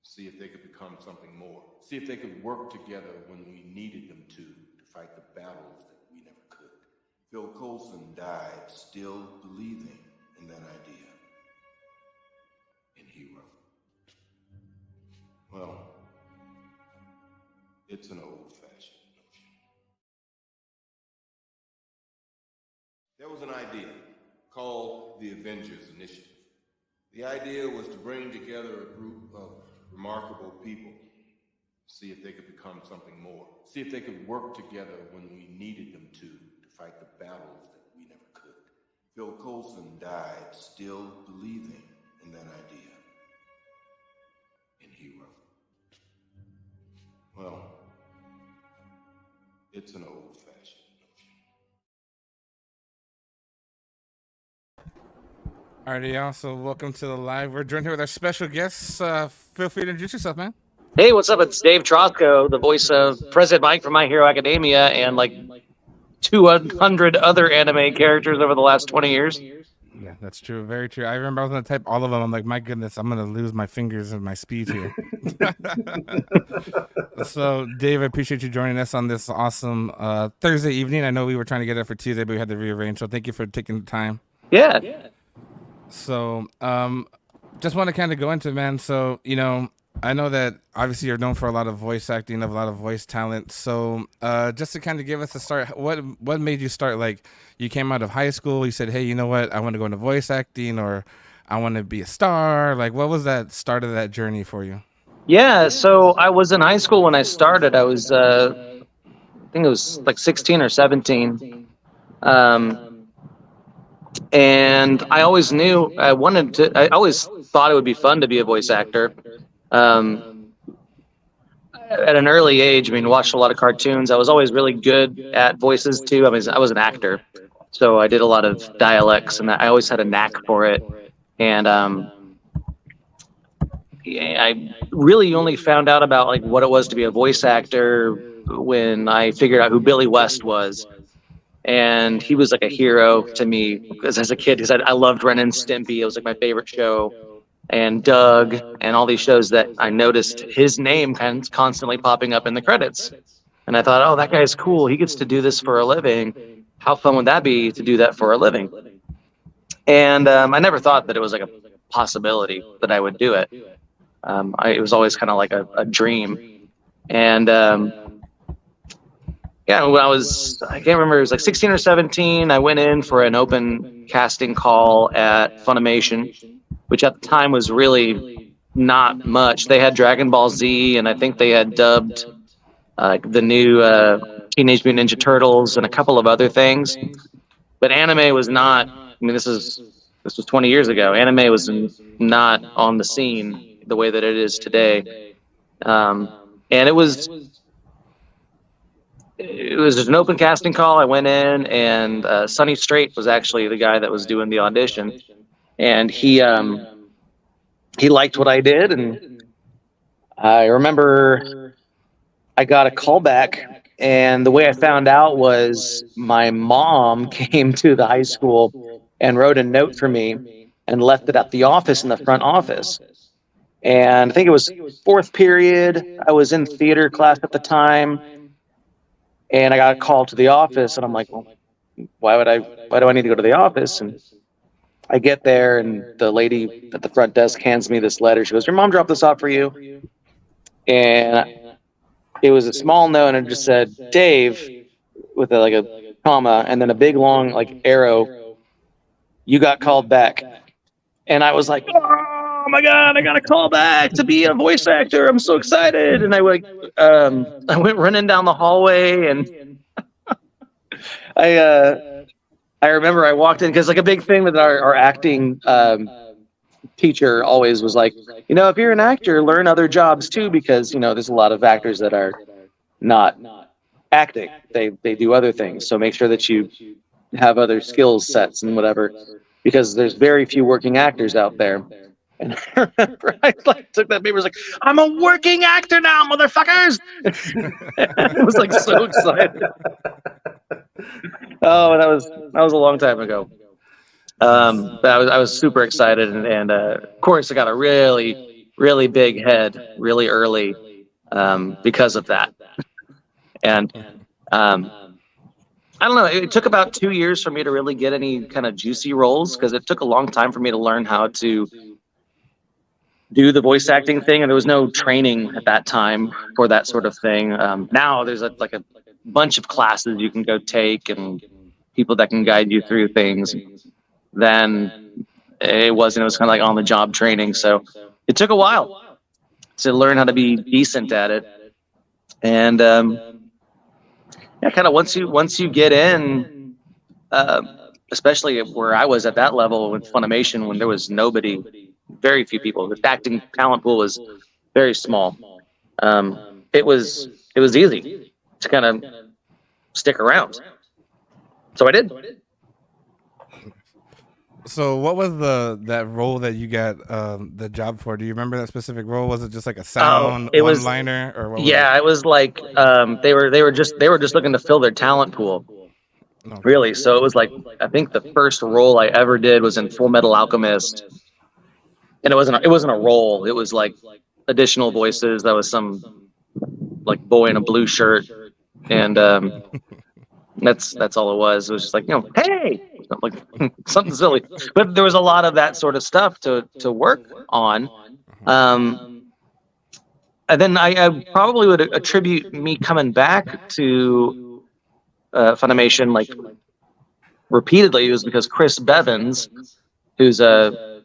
See if they could become something more. See if they could work together when we needed them to fight the battles that we never could. Phil Coulson died still believing in that idea. In Hero. Well, it's an old-fashioned notion. There was an idea called the Avengers Initiative. The idea was to bring together a group of remarkable people, see if they could become something more, see if they could work together when we needed them to fight the battles that we never could. Phil Coulson died still believing in that idea. In Hero. Well, it's an old-fashioned notion. Alrighty, y'all. So welcome to the live. We're joined here with our special guests. Feel free to introduce yourself, man. Hey, what's up? It's Dave Trosko, the voice of President Mike from My Hero Academia and like 200 other anime characters over the last 20 years. Yeah, that's true. Very true. I remember I was going to type all of them. I'm like, my goodness, I'm going to lose my fingers and my speed here. So, Dave, I appreciate you joining us on this awesome Thursday evening. I know we were trying to get it for Tuesday, but we had to rearrange. So thank you for taking the time. Yeah. So, just want to kind of go into it, man. So, I know that obviously you're known for a lot of voice acting, a lot of voice talent. So just to kind of give us a start, what made you start? Like, you came out of high school, you said, hey, you know what, I want to go into voice acting, or I want to be a star. Like, what was that start of that journey for you? Yeah, so I was in high school when I started. I was, I think it was like 16 or 17. And I always knew I always thought it would be fun to be a voice actor. At an early age, I mean, watched a lot of cartoons. I was always really good at voices too. I mean, I was an actor, so I did a lot of dialects, and I always had a knack for it. And I really only found out about like what it was to be a voice actor when I figured out who Billy West was. And he was like a hero to me because as a kid, because I loved Ren and Stimpy. It was like my favorite show. And Doug and all these shows that I noticed his name constantly popping up in the credits. And I thought, oh, that guy's cool. He gets to do this for a living. How fun would that be to do that for a living? And I never thought that it was like a possibility that I would do it. It was always kind of like a dream. And yeah, when I can't remember, it was like 16 or 17, I went in for an open casting call at Funimation, which at the time was really not much. They had Dragon Ball Z, and I think they had dubbed the new Teenage Mutant Ninja Turtles and a couple of other things. But anime was not, I mean, this was 20 years ago. Anime was not on the scene the way that it is today. And it was an open casting call. I went in, and Sonny Strait was actually the guy that was doing the audition. And he liked what I did, and I remember I got a call back, and the way I found out was my mom came to the high school and wrote a note for me and left it at the office in the front office. And I think it was fourth period. I was in theater class at the time, and I got a call to the office, and I'm like, well, why do I need to go to the office? And I get there, and the lady at the front desk hands me this letter. She goes, your mom dropped this off for you. And it was a small note, and it just said, Dave, with a comma, and then a big long like arrow, you got called back. And I was like, oh my God, I got a call back to be a voice actor. I'm so excited. And I went running down the hallway, and I remember I walked in because like a big thing that our acting teacher always was like, if you're an actor, learn other jobs too, because there's a lot of actors that are not acting. They do other things. So make sure that you have other skill sets and whatever, because there's very few working actors out there. And I remember I took that paper, was like, I'm a working actor now, motherfuckers. I was like so excited. Oh, that was a long time ago. But I was super excited, and of course I got a really really big head really early because of that. And I don't know. It took about 2 years for me to really get any kind of juicy roles because it took a long time for me to learn how to do the voice acting thing, and there was no training at that time for that sort of thing. Now there's like a bunch of classes you can go take and people that can guide you through things. Then it wasn't. It was kind of like on the job training. So it took a while to learn how to be decent at it. And yeah, kind of once you get in, especially where I was at that level with Funimation, when there was nobody, very few people. The acting talent pool was very small. It was easy to kind of stick around. So I did. So what was that role that you got the job for? Do you remember that specific role? Was it just like a sound it was- one-liner, or what? Yeah, it was like they were just looking to fill their talent pool. Okay. Really. So it was like, I think the first role I ever did was in Full Metal Alchemist. And it wasn't a role. It was like additional voices. That was some like boy in a blue shirt. And that's all it was. It was just like, hey, like something silly. But there was a lot of that sort of stuff to work on. And then I probably would attribute me coming back to Funimation like repeatedly was because Chris Bevins, who's a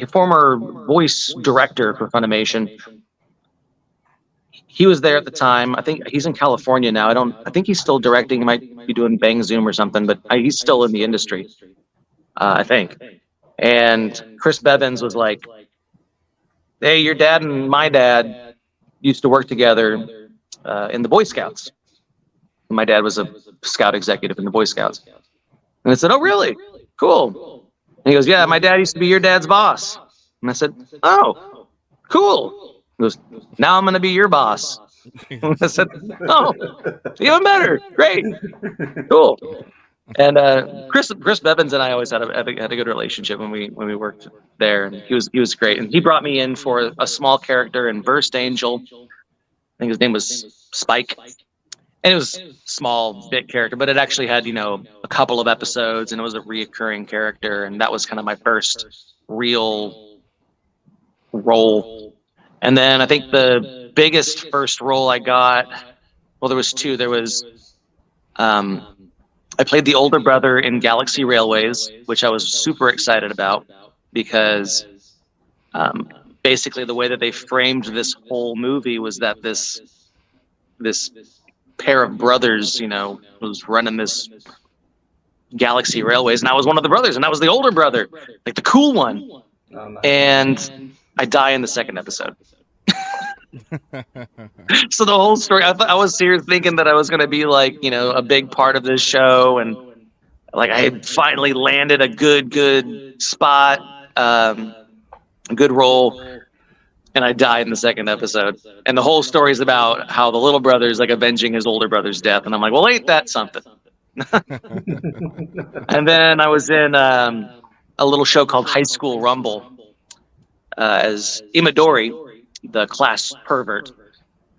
former voice director for Funimation, he was there at the time. I think he's in California now. I think he's still directing. He might be doing Bang Zoom or something, but he's still in the industry, I think. And Chris Bevins was like, hey, your dad and my dad used to work together in the Boy Scouts. My dad was a scout executive in the Boy Scouts. And I said, oh, really? Cool. And he goes, yeah, my dad used to be your dad's boss. And I said, oh, cool. He goes, now I'm going to be your boss. And I said, oh, even better. Great. Cool. And Chris Bevins and I always had a good relationship when we worked there, and he was great. And he brought me in for a small character in Versed Angel. I think his name was Spike. And it was a small bit character, but it actually had, a couple of episodes, and it was a reoccurring character. And that was kind of my first real role. And then I think the biggest first role I got, well, there was two. There was, I played the older brother in Galaxy Railways, which I was super excited about because basically the way that they framed this whole movie was that this pair of brothers, was running this Galaxy Railways, and I was one of the brothers, and I was the older brother, like the cool one. Oh, nice. And I die in the second episode. So the whole story, I was here thinking that I was going to be like, a big part of this show, and like I had finally landed a good spot, a good role. And I died in the second episode. And the whole story is about how the little brother's like avenging his older brother's death. And I'm like, well, ain't that something? And then I was in a little show called High School Rumble as Imadori, the class pervert.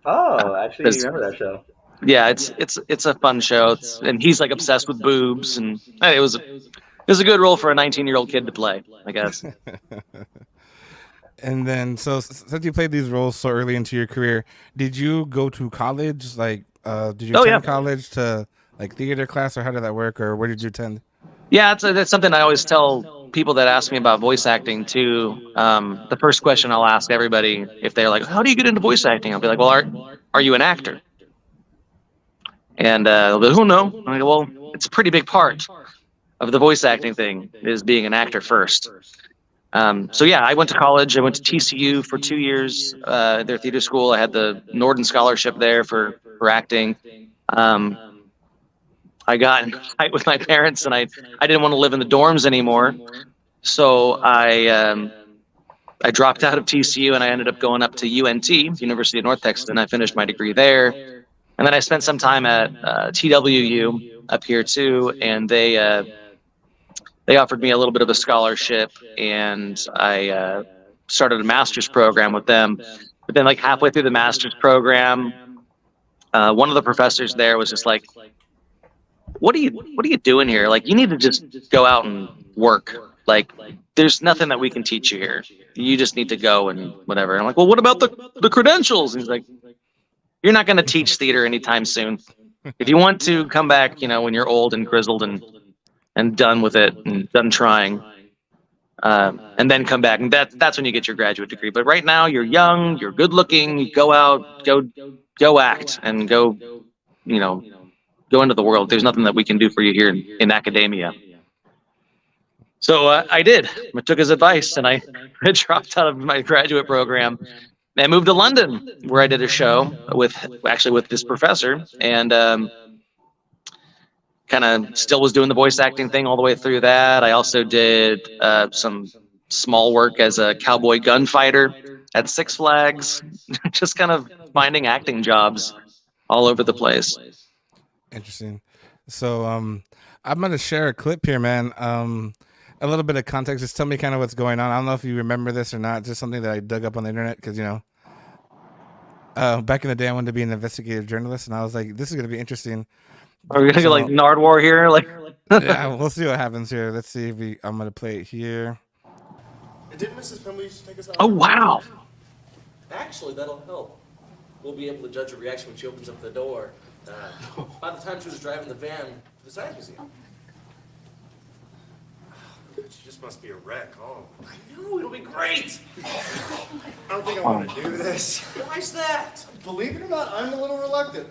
Oh, actually, you remember that show? Yeah, it's a fun show. And he's like obsessed with boobs, and it was a good role for a 19-year-old kid to play, I guess. And then, so since you played these roles so early into your career, did you go to college? Like, did you attend college to like theater class, or how did that work, or where did you attend? Yeah, that's something I always tell people that ask me about voice acting too. The first question I'll ask everybody, if they're like, "How do you get into voice acting?" I'll be like, "Well, are you an actor?" And they'll be like, "Oh no." And I go, "Well, it's a pretty big part of the voice acting thing is being an actor first." So yeah, I went to college. I went to TCU for 2 years, their theater school. I had the Norden scholarship there for acting. I got in a fight with my parents, and I didn't want to live in the dorms anymore. So I dropped out of TCU, and I ended up going up to UNT, University of North Texas, and I finished my degree there. And then I spent some time at TWU up here too, and they offered me a little bit of a scholarship, and I started a master's program with them. But then like halfway through the master's program, one of the professors there was just like, what are you doing here? Like, you need to just go out and work. Like, there's nothing that we can teach you here. You just need to go and whatever. And I'm like, well, what about the credentials? And he's like, you're not going to teach theater anytime soon. If you want to come back, when you're old and grizzled and done with it and done trying, and then come back, and that's when you get your graduate degree. But right now, you're young, you're good looking. Go out, go act, and go into the world. There's nothing that we can do for you here in academia. So I did. I took his advice, and I dropped out of my graduate program and moved to London, where I did a show with this professor, and kind of still was doing the voice acting thing all the way through that. I also did some small work as a cowboy gunfighter at Six Flags, just kind of finding acting jobs all over the place. Interesting. So I'm going to share a clip here, man. A little bit of context. Just tell me kind of what's going on. I don't know if you remember this or not. Just something that I dug up on the internet because, back in the day, I wanted to be an investigative journalist, and I was like, this is going to be interesting. Are we going to go like Nardwar here? Yeah, we'll see what happens here. Let's see if I'm going to play it here. Didn't Mrs. Penley used to take us out? Oh, wow. Actually, that'll help. We'll be able to judge her reaction when she opens up the door. By the time she was driving the van to the science museum. She just must be a wreck. Oh, I know, it'll be great. I don't think I want to do this. Why's that? Believe it or not, I'm a little reluctant.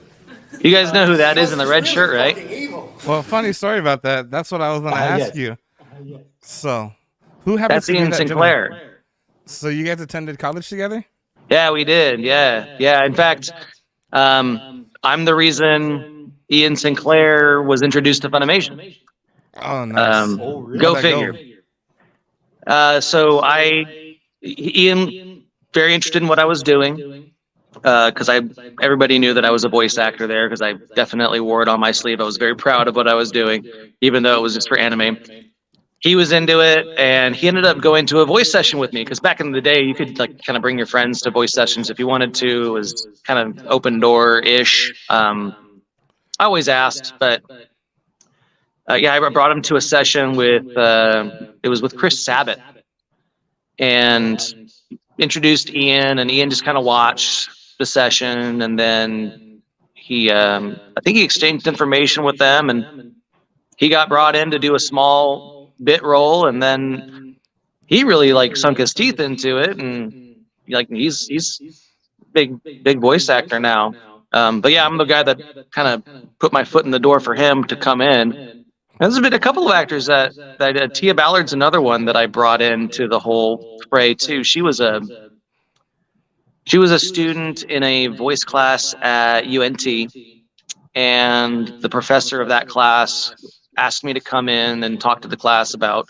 You guys know who that is in the red shirt, right? Evil. Well, funny story about that. That's what I was going to ask you. So, who happens That's to be Ian that Sinclair. gentleman? So you guys attended college together? Yeah, we did. Yeah. In fact, I'm the reason Ian Sinclair was introduced to Funimation. Oh, nice. Really? Go How'd that figure. So Ian, very interested in what I was doing, because everybody knew that I was a voice actor there, because I definitely wore it on my sleeve. I was very proud of what I was doing, even though it was just for anime. He was into it, and he ended up going to a voice session with me, because back in the day, you could kind of bring your friends to voice sessions if you wanted to. It was kind of open door-ish. I always asked, but I brought him to a session with, it was with Chris Sabat, and introduced Ian, and Ian just kind of watched the session, and then I think he exchanged information with them, and he got brought in to do a small bit role, and then he really sunk his teeth into it, and he's big voice actor now. But yeah, I'm the guy that kind of put my foot in the door for him to come in. There's been a couple of actors that Tia Ballard's another one that I brought into the whole fray too. She was a student in a voice class at UNT, and the professor of that class asked me to come in and talk to the class about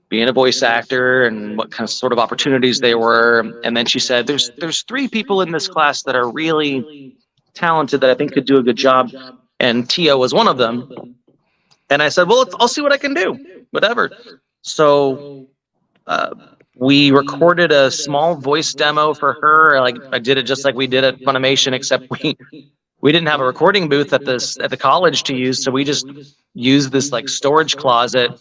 being a voice actor and what kind of sort of opportunities there were. And then she said, there's 3 people in this class that are really talented that I think could do a good job, and Tia was one of them. And I said, well, I'll see what I can do, whatever. So we recorded a small voice demo for her. I did it just like we did at Funimation, except we didn't have a recording booth at the college to use, so we just used this storage closet,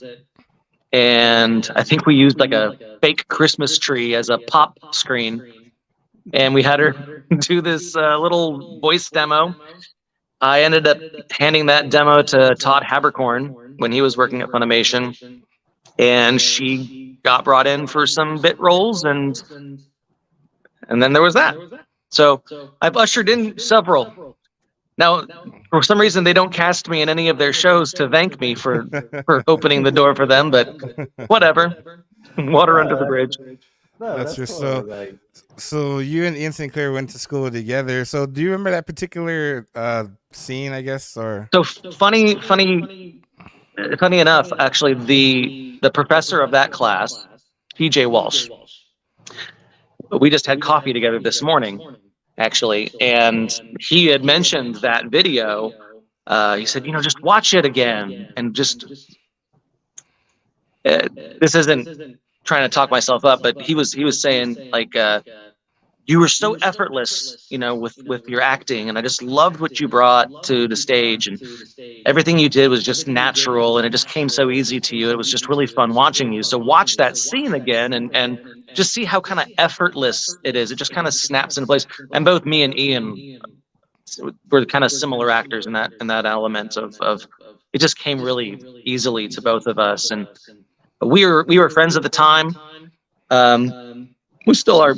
and I think we used a fake Christmas tree as a pop screen, and we had her do this little voice demo. I ended up handing that demo to Todd Habercorn when he was working at Funimation, and she got brought in for some bit roles, and then there was that. So I've ushered in several. Now, for some reason, they don't cast me in any of their shows to thank me for opening the door for them, but whatever. Water under the bridge. No, That's just cool. so. So you and Ian Sinclair went to school together. So do you remember that particular scene, I guess, or? So funny enough, actually, the professor of that class, PJ Walsh, we just had coffee together this morning, actually, and he had mentioned that video. He said, just watch it again, and just this isn't trying to talk myself up, but he was saying like, you were so effortless, you know, with your acting, and I just loved what you brought to the stage, and everything you did was just natural, and it just came so easy to you. It was just really fun watching you. So watch that scene again, and just see how kind of effortless it is. It just kind of snaps into place. And both me and Ian were kind of similar actors in that element of it just came really easily to both of us, and we were friends at the time. We still are,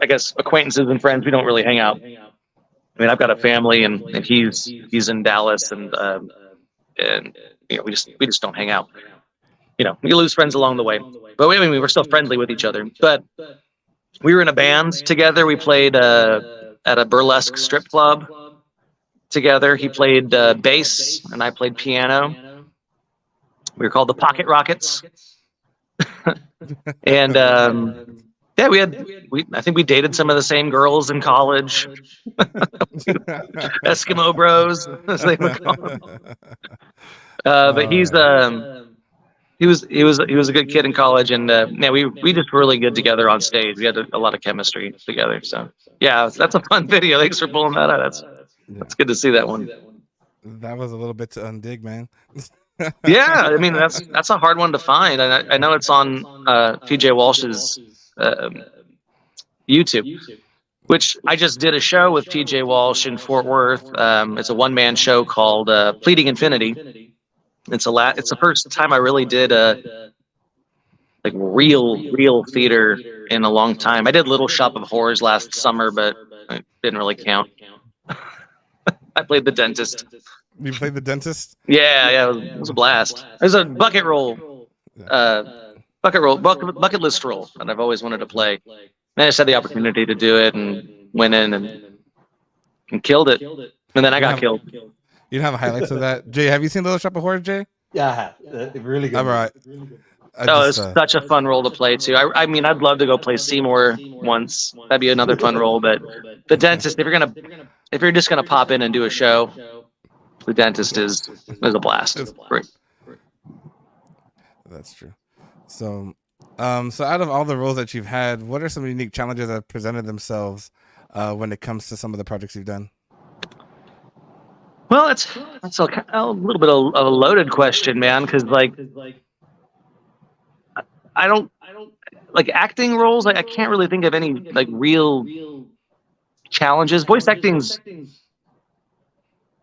I guess, acquaintances and friends. We don't really hang out. I mean, I've got a family, and he's in Dallas, and you know, we just don't hang out. You know, you lose friends along the way, but I mean, we were still friendly with each other. But we were in a band together. We played at a burlesque strip club together. He played bass, and I played piano. We were called the Pocket Rockets. And yeah, I think we dated some of the same girls in college. Eskimo bros, as they would call them. But he was a good kid in college, and yeah, we just were really good together on stage. We had a lot of chemistry together. So yeah, that's a fun video. Thanks for pulling that out. That's good to see that one. That was a little bit to undig, man. Yeah, I mean that's a hard one to find. I know it's on PJ Walsh's YouTube, which I just did a show with PJ Walsh in Fort Worth. It's a one-man show called Pleading Infinity. It's the first time I really did like real theater in a long time. I did Little Shop of Horrors last summer, but it didn't really count. I played the dentist. You played the dentist? Yeah, it was a blast. It was a bucket bucket list role that I've always wanted to play. And I just had the opportunity to do it, and went in and killed it. And then I got killed. You didn't have highlights of that, Jay? Have you seen Little Shop of Horrors, Jay? Yeah, I have. Really good. All right. It's such a fun role to play too. I mean, I'd love to go play Seymour once. That'd be another fun role. But the dentist, if you're just gonna pop in and do a show, the dentist is a blast. Great. That's true. So, so out of all the roles that you've had, what are some unique challenges that have presented themselves when it comes to some of the projects you've done? Well, that's a little bit of a loaded question, man, because like I don't like acting roles. I can't really think of any like real challenges. Voice acting's,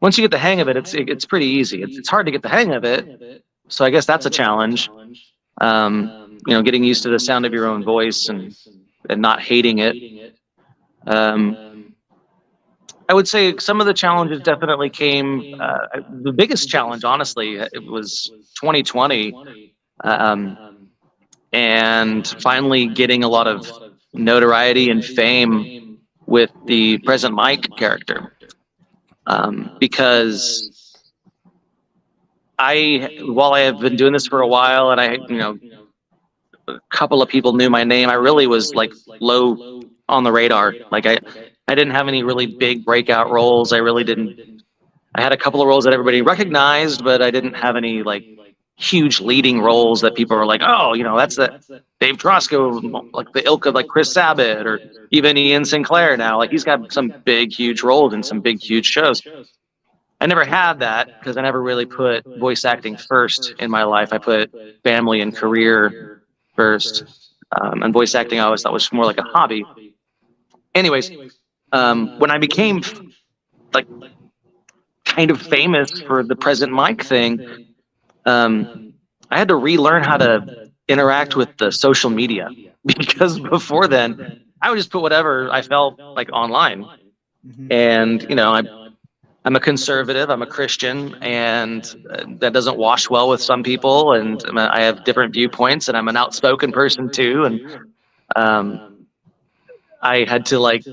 once you get the hang of it, it's pretty easy. It's hard to get the hang of it, so I guess that's a challenge. You know, getting used to the sound of your own voice and not hating it. I would say some of the challenges definitely came. The biggest challenge, honestly, it was 2020, and finally getting a lot of notoriety and fame with the President Mike character, because while I have been doing this for a while, and a couple of people knew my name, I really was like low on the radar. Like I didn't have any really big breakout roles. I really didn't. I had a couple of roles that everybody recognized, but I didn't have any like huge leading roles that people were like, oh, that's the Dave Trosko, like the ilk of like Chris Sabat, or even Ian Sinclair now. Like he's got some big, huge roles in some big, huge shows. I never had that because I never really put voice acting first in my life. I put family and career first, and voice acting I always thought was more like a hobby. Anyways, when I became like kind of famous for the President Mike thing, I had to relearn how to interact with the social media, because before then I would just put whatever I felt like online. And I'm a conservative, I'm a Christian, and that doesn't wash well with some people, and I have different viewpoints, and I'm an outspoken person too, and I had to like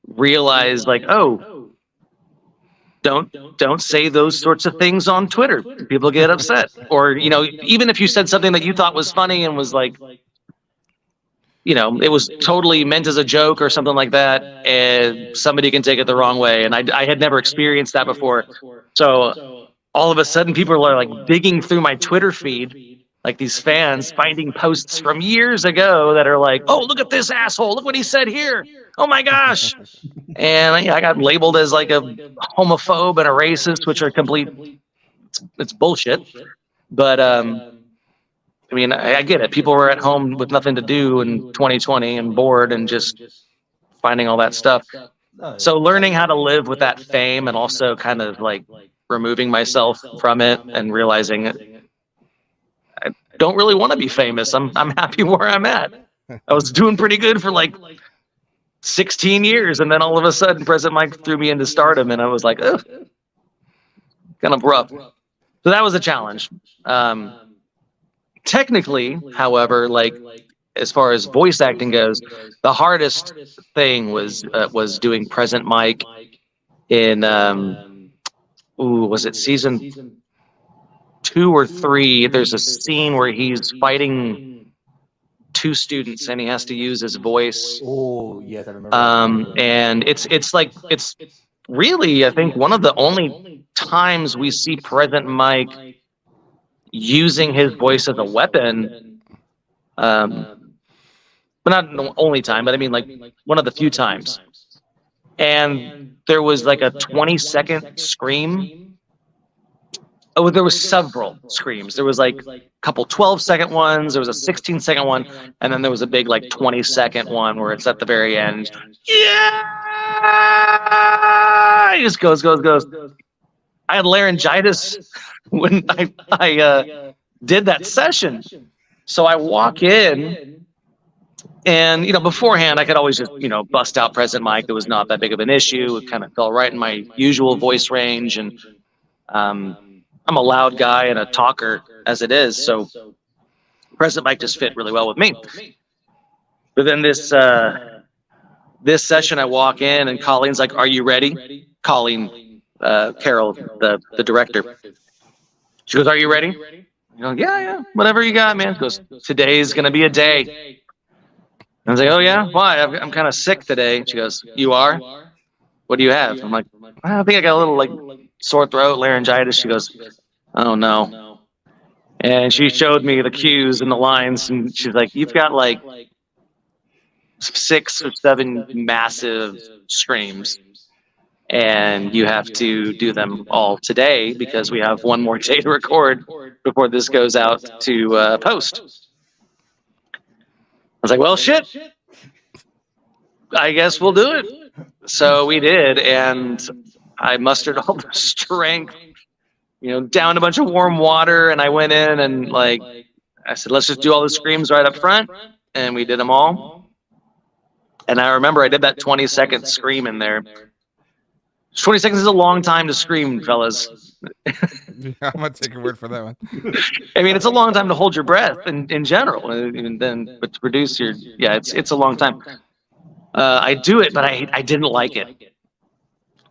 realize like, oh, don't say those sorts of things on Twitter. People get upset. Or, even if you said something that you thought was funny and was like, it was totally meant as a joke or something like that, and somebody can take it the wrong way. And I had never experienced that before. So all of a sudden people are like digging through my Twitter feed, like these fans finding posts from years ago that are like, oh, look at this asshole, look what he said here, oh my gosh. And yeah, I got labeled as like a homophobe and a racist, which are it's bullshit. But I mean, I get it. People were at home with nothing to do in 2020 and bored and just finding all that stuff. So learning how to live with that fame and also kind of like removing myself from it and realizing I don't really want to be famous. I'm happy where I'm at. I was doing pretty good for like 16 years, and then all of a sudden President Mike threw me into stardom, and I was like, ugh, kind of rough. So that was a challenge. Technically, however, like as far as voice acting goes, the hardest thing was doing Present Mike in was it season 2 or 3? There's a scene where he's fighting 2 students and he has to use his voice. Oh yes, I remember. And it's like it's really, I think, one of the only times we see Present Mike using his voice as a weapon. But not the only time, but I mean, like one of the few times. And there was like a 20-second scream. Oh, there was several screams. There was like a couple 12-second ones. There was a 16-second one, and then there was a big like 20-second one where it's at the very end. Yeah, he just goes. I had laryngitis when I did that session, so I walk in. And, beforehand, I could always just, bust out Present Mike. It was not that big of an issue. It kind of fell right in my usual voice range. And I'm a loud guy and a talker as it is. So Present Mike just fit really well with me. But then this session, I walk in and Colleen's like, "Are you ready?" Colleen, Carol, the director. She goes, "Are you ready?" I go, yeah, whatever you got, man. She goes, "Today's going to be a day." I was like, "Oh yeah, why? I'm kind of sick today." She goes, "You are? What do you have?" I'm like, "I think I got a little like sore throat, laryngitis." She goes, "Oh no." And she showed me the cues and the lines, and she's like, "You've got like 6 or 7 massive screams, and you have to do them all today because we have one more day to record before this goes out to post." I was like, "Well, shit, I guess we'll do it." So we did, and I mustered all the strength, downed a bunch of warm water, and I went in and I said, "Let's just do all the screams right up front," and we did them all. And I remember I did that 20-second scream in there. 20 seconds is a long time to scream, fellas. Yeah, I'm gonna take your word for that one. I mean, it's a long time to hold your breath in general, and then but to produce it's a long time. I do it, but I didn't like it.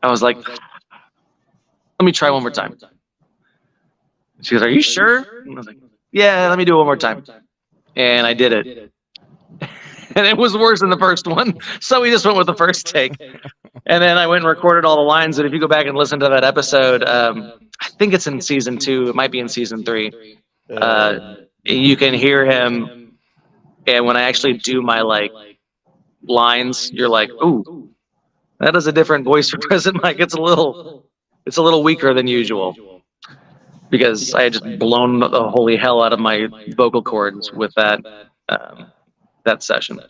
I was like, "Let me try one more time." She goes, "Are you sure?" I was like, "Yeah, let me do it one more time." And I did it. And it was worse than the first one. So we just went with the first take. And then I went and recorded all the lines. And if you go back and listen to that episode, I think it's in season 2. It might be in season 3. You can hear him. And when I actually do my lines, you're like, "Ooh, that is a different voice for Present Mike. It's a little weaker than usual." Because I had just blown the holy hell out of my vocal cords with that session.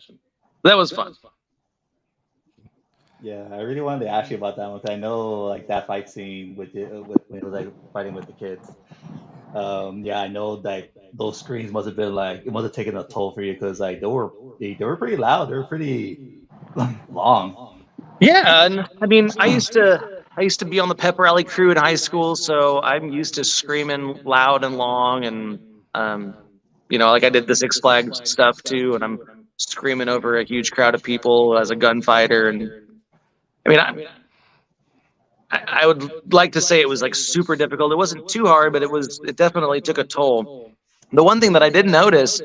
That was fun. Yeah, I really wanted to ask you about that one because I know that fight scene with when it was fighting with the kids. Yeah, I know that those screams must have been it must have taken a toll for you because they were pretty loud. They were pretty long. Yeah, and I mean, I used to be on the pep rally crew in high school, so I'm used to screaming loud and long, and I did the Six Flags stuff too, and I'm screaming over a huge crowd of people as a gunfighter, and I mean, I would like to say it was super difficult. It wasn't too hard, but it definitely took a toll. The one thing that I did notice,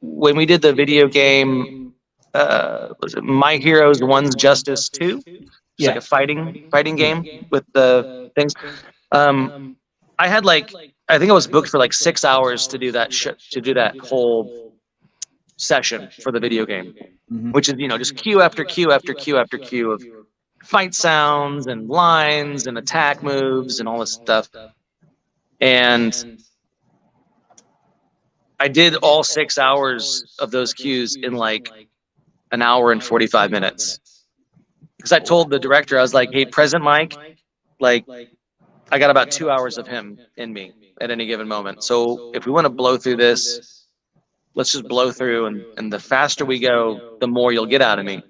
when we did the video game, was it My Heroes One's Justice 2? It's like a fighting game with the things. I had I think I was booked for like 6 hours to do that whole session for the video game, which is, you know, just queue after queue after queue after queue of fight sounds and lines and attack moves and all this stuff. And I did all 6 hours of those queues in like an hour and 45 minutes. Because I told the director, I was like, hey, Present Mike, like, I got about 2 hours of him in me at any given moment. So if we want to blow through this, let's just blow through. And the faster we go, the more you'll get out of me.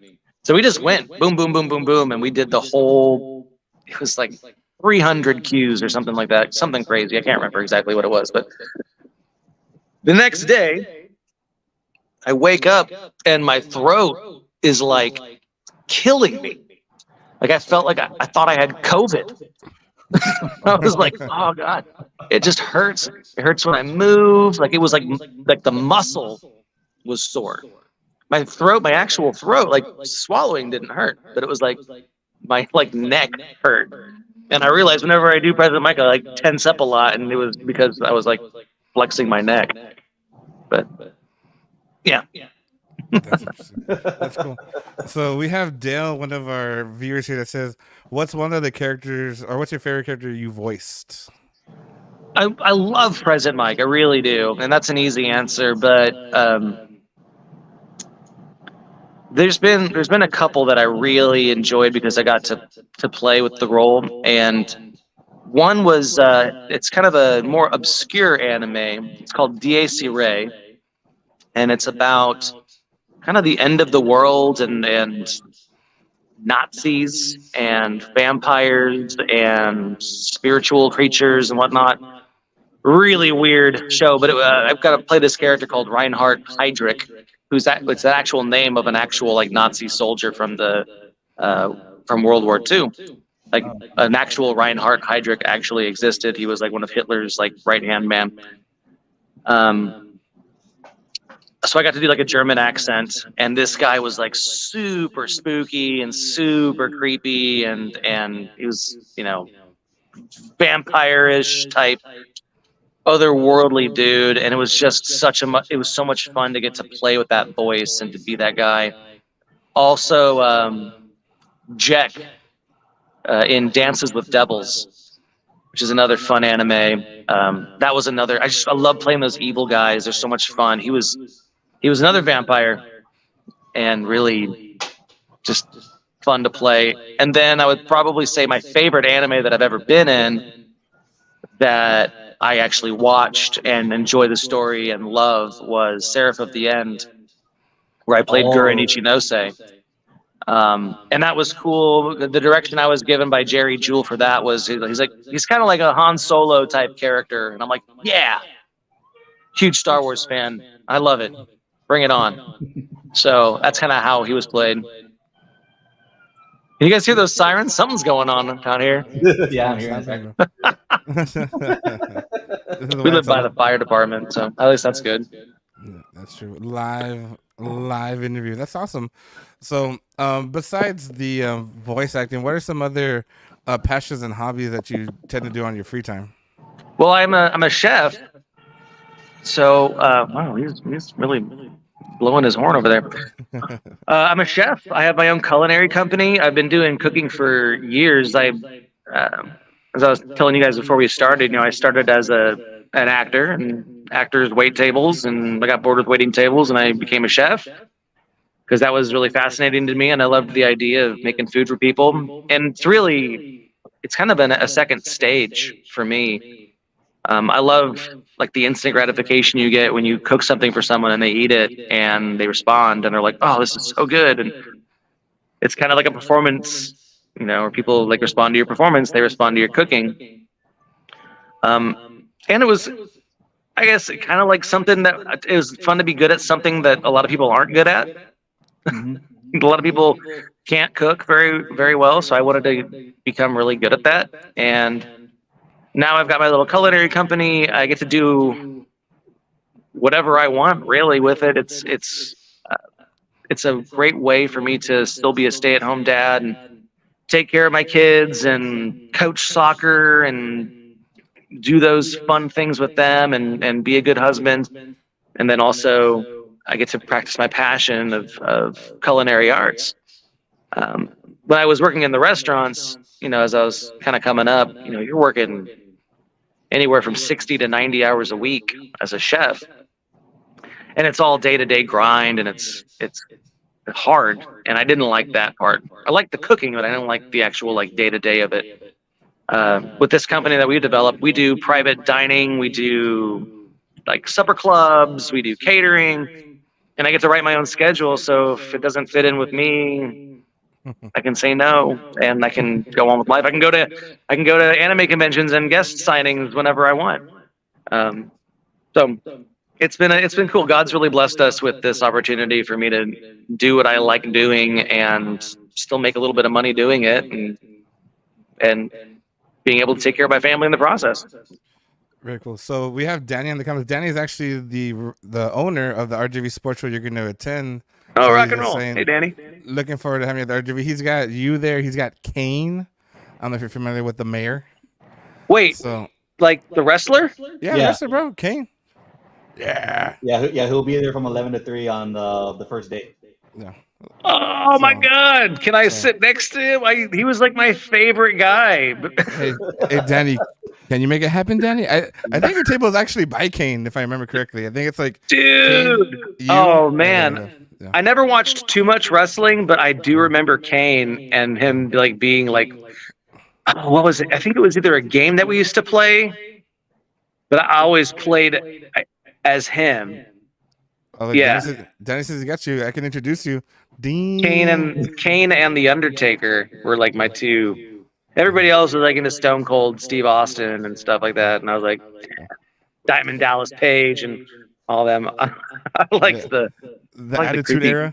So we just went boom, boom, boom, boom, boom. And we did the whole, it was like 300 cues or something like that. Something crazy. I can't remember exactly what it was. But the next day, I wake up and my throat is like killing me. Like I felt like I thought I had COVID. I was like, oh God, it just hurts. It hurts when I move. Like it was like the muscle was sore. My throat, my actual throat, like swallowing didn't hurt, but it was like my like neck hurt. And I realized whenever I do President Mike, I like tense up a lot, and it was because I was like flexing my neck. But yeah. That's interesting. That's cool. So we have Dale, one of our viewers here, that says, what's one of the characters, or what's your favorite character you voiced? I love President Mike. I really do. And that's an easy answer, but there's been a couple that I really enjoyed because I got to play with the role. And one was it's kind of a more obscure anime. It's called DAC Ray, and it's about kind of the end of the world and Nazis and vampires and spiritual creatures and whatnot. Really weird show, but I've got to play this character called Reinhard Heydrich, it's the actual name of an actual like Nazi soldier from from World War II. Like an actual Reinhard Heydrich actually existed. He was like one of Hitler's like right-hand man. So I got to do like a German accent, and this guy was like super spooky and super creepy, and he was, you know, vampire-ish type, otherworldly dude, and it was just it was so much fun to get to play with that voice and to be that guy. Also, Jack in Dances with Devils, which is another fun anime. That was another. I love playing those evil guys. They're so much fun. He was another vampire, and really just fun to play. And then I would probably say my favorite anime that I've ever been in, that I actually watched and enjoy the story and love, was Seraph of the End, where I played Gurren Ichinose. And that was cool. The direction I was given by Jerry Jewell for that was, he's kind of like a Han Solo type character. And I'm like, yeah, huge Star Wars fan. I love it. Bring it on. So that's kind of how he was played. Can you guys hear those sirens? Something's going on down here. Yeah, I'm hearing that. We live by the fire department, so at least that's good. Yeah, that's true. Live interview. That's awesome. So, besides the voice acting, what are some other passions and hobbies that you tend to do on your free time? Well, I'm a chef. So, wow, he's really blowing his horn over there. I'm a chef. I have my own culinary company. I've been doing cooking for years. As I was telling you guys before we started, I started as an actor, and actors wait tables, and I got bored with waiting tables, and I became a chef because that was really fascinating to me, and I loved the idea of making food for people. And it's kind of a second stage for me. I love like the instant gratification you get when you cook something for someone and they eat it and they respond and they're like, "Oh, this is so good." And it's kind of like a performance, where people like respond to your performance, they respond to your cooking. And it was, I guess, kind of like something that it was fun to be good at something that a lot of people aren't good at. Mm-hmm. A lot of people can't cook very, very well, so I wanted to become really good at that. And now I've got my little culinary company. I get to do whatever I want, really, with it. It's a great way for me to still be a stay-at-home dad and take care of my kids and coach soccer and do those fun things with them and be a good husband. And then also I get to practice my passion of culinary arts. When I was working in the restaurants, as I was kind of coming up, you're working anywhere from 60 to 90 hours a week as a chef. And it's all day-to-day grind, and it's hard. And I didn't like that part. I liked the cooking, but I didn't like the actual like day-to-day of it. With this company that we developed, we do private dining, we do like supper clubs, we do catering, and I get to write my own schedule. So if it doesn't fit in with me, I can say no, and I can go on with life. I can go to anime conventions and guest signings whenever I want. So it's been cool. God's really blessed us with this opportunity for me to do what I like doing and still make a little bit of money doing it, and being able to take care of my family in the process. Very cool. So we have Danny in the comments. Danny is actually the owner of the RGV Sports Show you're going to attend. Oh, So rock he's and just roll. saying, Hey, Danny. looking forward to having you at the RGV. He's got you there. He's got Kane. I don't know if you're familiar with the mayor. Wait, So like the wrestler? yeah, Yeah. wrestler, bro. Kane. Yeah. Yeah, he'll be there from 11 to 3 on the first day. Yeah. Oh my So- God! Can I so- sit next to him? He was like my favorite guy. Hey, Danny, can you make it happen, Danny? I think your table is actually by Kane, if I remember correctly. I think it's like Dude! Kane, you, Oh and man! then, yeah. I never watched too much wrestling, but I do remember Kane and him like being like, oh, what was it? I think it was either a game that we used to play, but I always played as him. Oh, look, Yeah. Danny says he got you. I can introduce you. Dean. Kane and the Undertaker were like my two. Everybody else was like into Stone Cold Steve Austin and stuff like that, and I was like Diamond Dallas Page and all them. I liked the like the Attitude creepy- Era.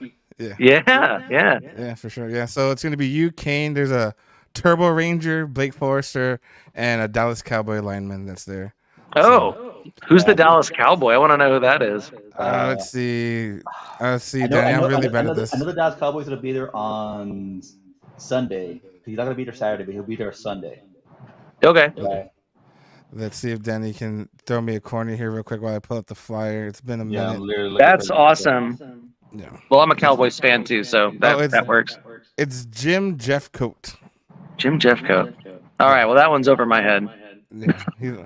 yeah. Yeah, for sure. Yeah, so it's gonna be you, Kane. There's a Turbo Ranger, Blake Forrester, and a Dallas Cowboy lineman that's there. Oh, who's the Dallas Cowboy? I want to know who that is. Let's see. Danny, I I'm know- really I bad know at the- this. I know the Dallas Cowboys will be there on Sunday. He's not gonna be there Saturday, but he'll be there Sunday. Okay. Right. Let's see if Danny can throw me a corner here real quick while I pull up the flyer. It's been a Yeah, I'm minute. literally looking That's for- awesome. Yeah. Well, I'm a Cowboys fan too, so that works. It's Jim Jeffcoat. Jim Jeffcoat. All right. Well, that one's over my head. Yeah,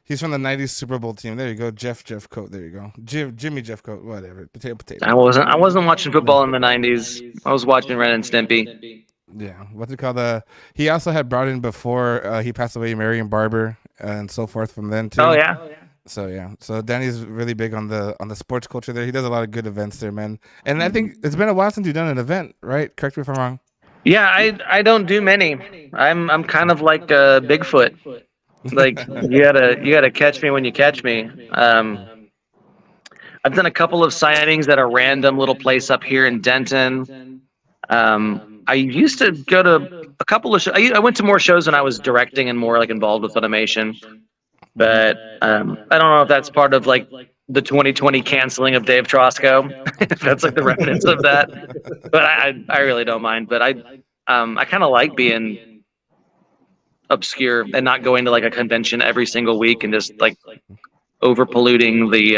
he's from the '90s Super Bowl team. There you go, Jeffcoat. There you go, Jimmy Jeffcoat. Whatever. Potato. I wasn't watching football in the '90s. I was watching Ren and Stimpy. Yeah. What's it called? He also had brought in before he passed away, Marion Barber and so forth from then too. Oh yeah. So yeah. So Danny's really big on the sports culture there. He does a lot of good events there, man. And I think it's been a while since you've done an event, right? Correct me if I'm wrong. Yeah, I don't do many. I'm kind of like Bigfoot. Like you gotta catch me when you catch me. I've done a couple of signings at a random little place up here in Denton. I used to go to a couple of shows. I went to more shows when I was directing and more like involved with Funimation. But I don't know if that's part of like the 2020 canceling of Dave Trosko. If that's like the remnants of that. But I really don't mind. But I kind of like being obscure and not going to like a convention every single week and just like over polluting the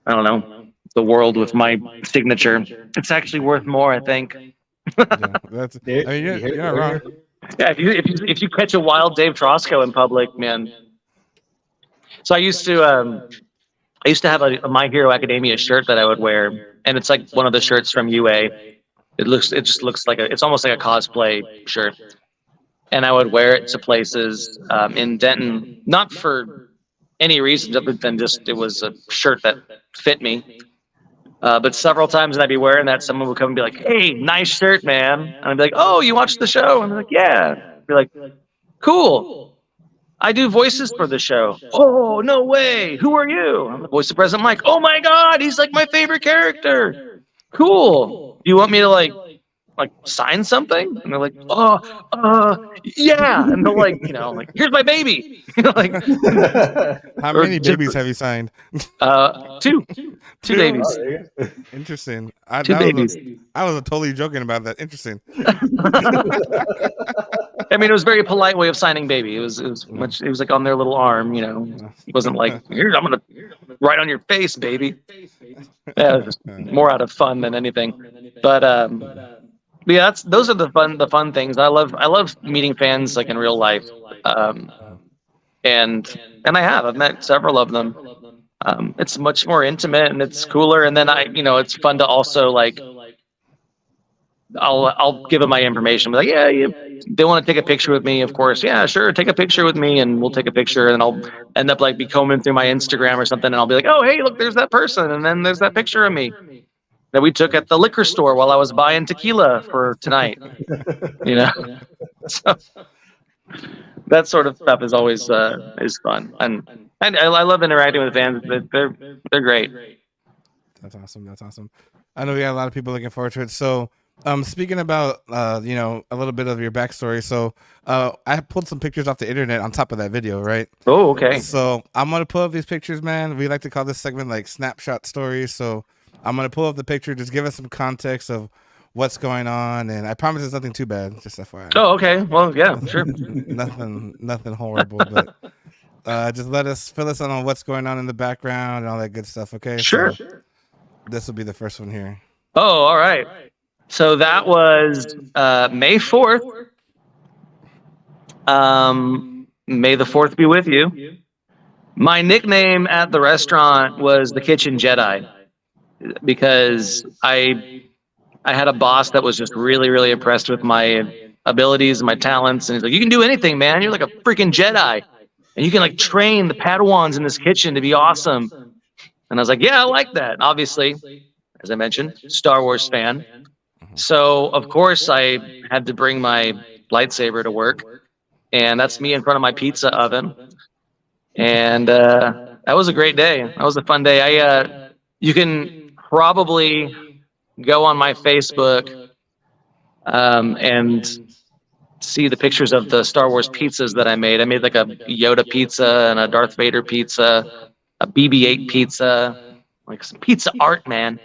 I don't know, the world with my signature. It's actually worth more, I think. Yeah, that's. I mean, you're not wrong. Yeah, if you catch a wild Dave Trosko in public, man. So I used to have a My Hero Academia shirt that I would wear, and it's like one of the shirts from UA. It just looks like it's almost like a cosplay shirt, and I would wear it to places in Denton, not for any reason other than just it was a shirt that fit me. But several times when I'd be wearing that, someone would come and be like, "Hey, nice shirt, man." And I'd be like, "Oh, you watched the show?" And I'm like, "Yeah." I'd be like, "Cool. I do voices for the show." "Oh, no way. Who are you?" I'm the voice of President Mike. "Oh my God, he's like my favorite character." "Cool. Do you want me to like sign something?" And they're like, yeah. And they're like, like, "Here's my baby." Like, How Or many just- babies have you signed? two babies. Oh, there you go. Interesting. Two babies. I was totally joking about that. Interesting. I mean, it was a very polite way of signing baby. It was much. It was like on their little arm, you know. It wasn't like here I'm gonna write on your face, baby. Yeah, it was just more out of fun than anything. But yeah, those are the fun things. I love meeting fans like in real life, and I've met several of them. It's much more intimate and it's cooler. And then it's fun to also like I'll give them my information. Like, yeah, they want to take a picture with me, of course. Yeah, sure, take a picture with me, and we'll take a picture. And I'll end up like be combing through my Instagram or something, and I'll be like, oh, hey, look, there's that person, and then there's that picture of me that we took at the liquor store while I was buying tequila for tonight. You know, so that sort of stuff is always is fun, and I love interacting with fans. They're great. That's awesome. That's awesome. I know we got a lot of people looking forward to it. So, speaking about a little bit of your backstory. So, I pulled some pictures off the internet on top of that video, right? Oh, okay. So I'm gonna pull up these pictures, man. We like to call this segment like snapshot stories. So I'm gonna pull up the picture. Just give us some context of what's going on, and I promise it's nothing too bad. Just FYI. Oh, okay. Well, yeah, sure. nothing horrible, but just fill us in on what's going on in the background and all that good stuff. Okay. Sure. So this will be the first one here. Oh, all right. So that was May 4th. May the 4th be with you. My nickname at the restaurant was the Kitchen Jedi because I had a boss that was just really, really impressed with my abilities and my talents. And he's like, you can do anything, man. You're like a freaking Jedi. And you can like train the Padawans in this kitchen to be awesome. And I was like, yeah, I like that. Obviously, as I mentioned, Star Wars fan. So, of course, I had to bring my lightsaber to work. And that's me in front of my pizza oven. And that was a great day. That was a fun day. You can probably go on my Facebook and see the pictures of the Star Wars pizzas that I made. I made like a Yoda pizza and a Darth Vader pizza, a BB-8 pizza, like some pizza art, man.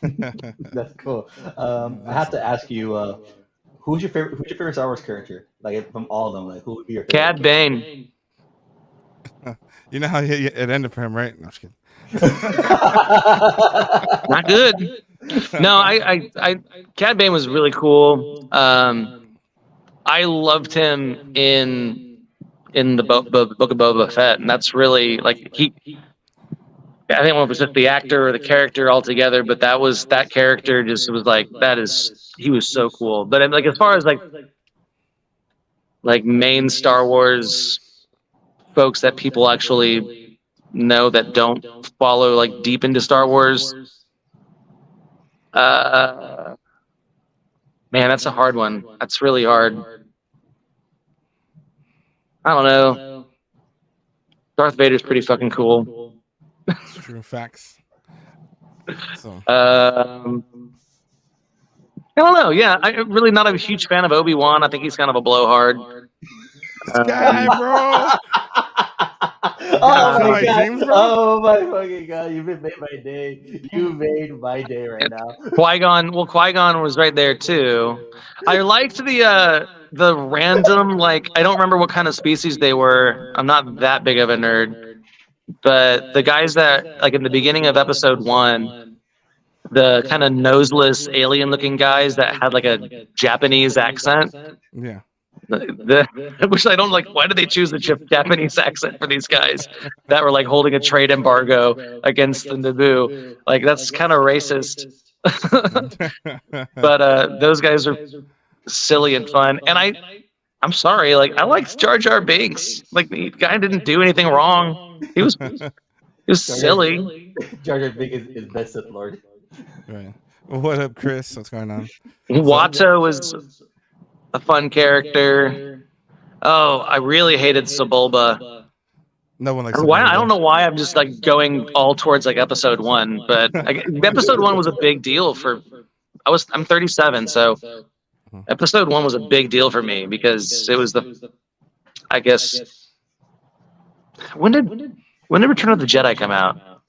That's cool. I have to ask you, who's your favorite Star Wars character? Like from all of them, like who would be your favorite? Cad Bane. You know how it ended for him, right? No, I'm just kidding. Not good. No, I Cad Bane was really cool. I loved him in the Book of Boba Fett, and that's really like I think it was just the actor or the character altogether, but that character just was like he was so cool. But like as far as like main Star Wars folks that people actually know that don't follow like deep into Star Wars, man, that's a hard one. That's really hard. I don't know. Darth Vader's pretty fucking cool. It's true facts. So. I don't know. Yeah, I'm really not a huge fan of Obi-Wan. I think he's kind of a blowhard. This guy, bro. Oh my god! Dreams, bro? Oh my fucking god! You've made my day. You made my day right now. Qui-Gon. Well, Qui-Gon was right there too. I liked the random, like, I don't remember what kind of species they were. I'm not that big of a nerd, but the guys that like in the beginning of episode 1, the kind of noseless alien-looking guys that had like a Japanese accent. Yeah. Which I don't like. Why did they choose the Japanese accent for these guys that were like holding a trade embargo against the Naboo? Like that's kind of racist. But those guys are silly and fun. And I'm sorry, like I liked Jar Jar Binks. Like the guy didn't do anything wrong. He was silly. Jar Jar Binks is best Sith Lord. Right. Well, what up, Chris? What's going on? Watto was a fun character. Oh, I really hated Sebulba. No one likes. Why? I don't know why I'm just like going all towards like episode 1, but episode 1 was a big deal for. I'm 37, so episode 1 was a big deal for me because it was I guess. When did Return of the Jedi come out?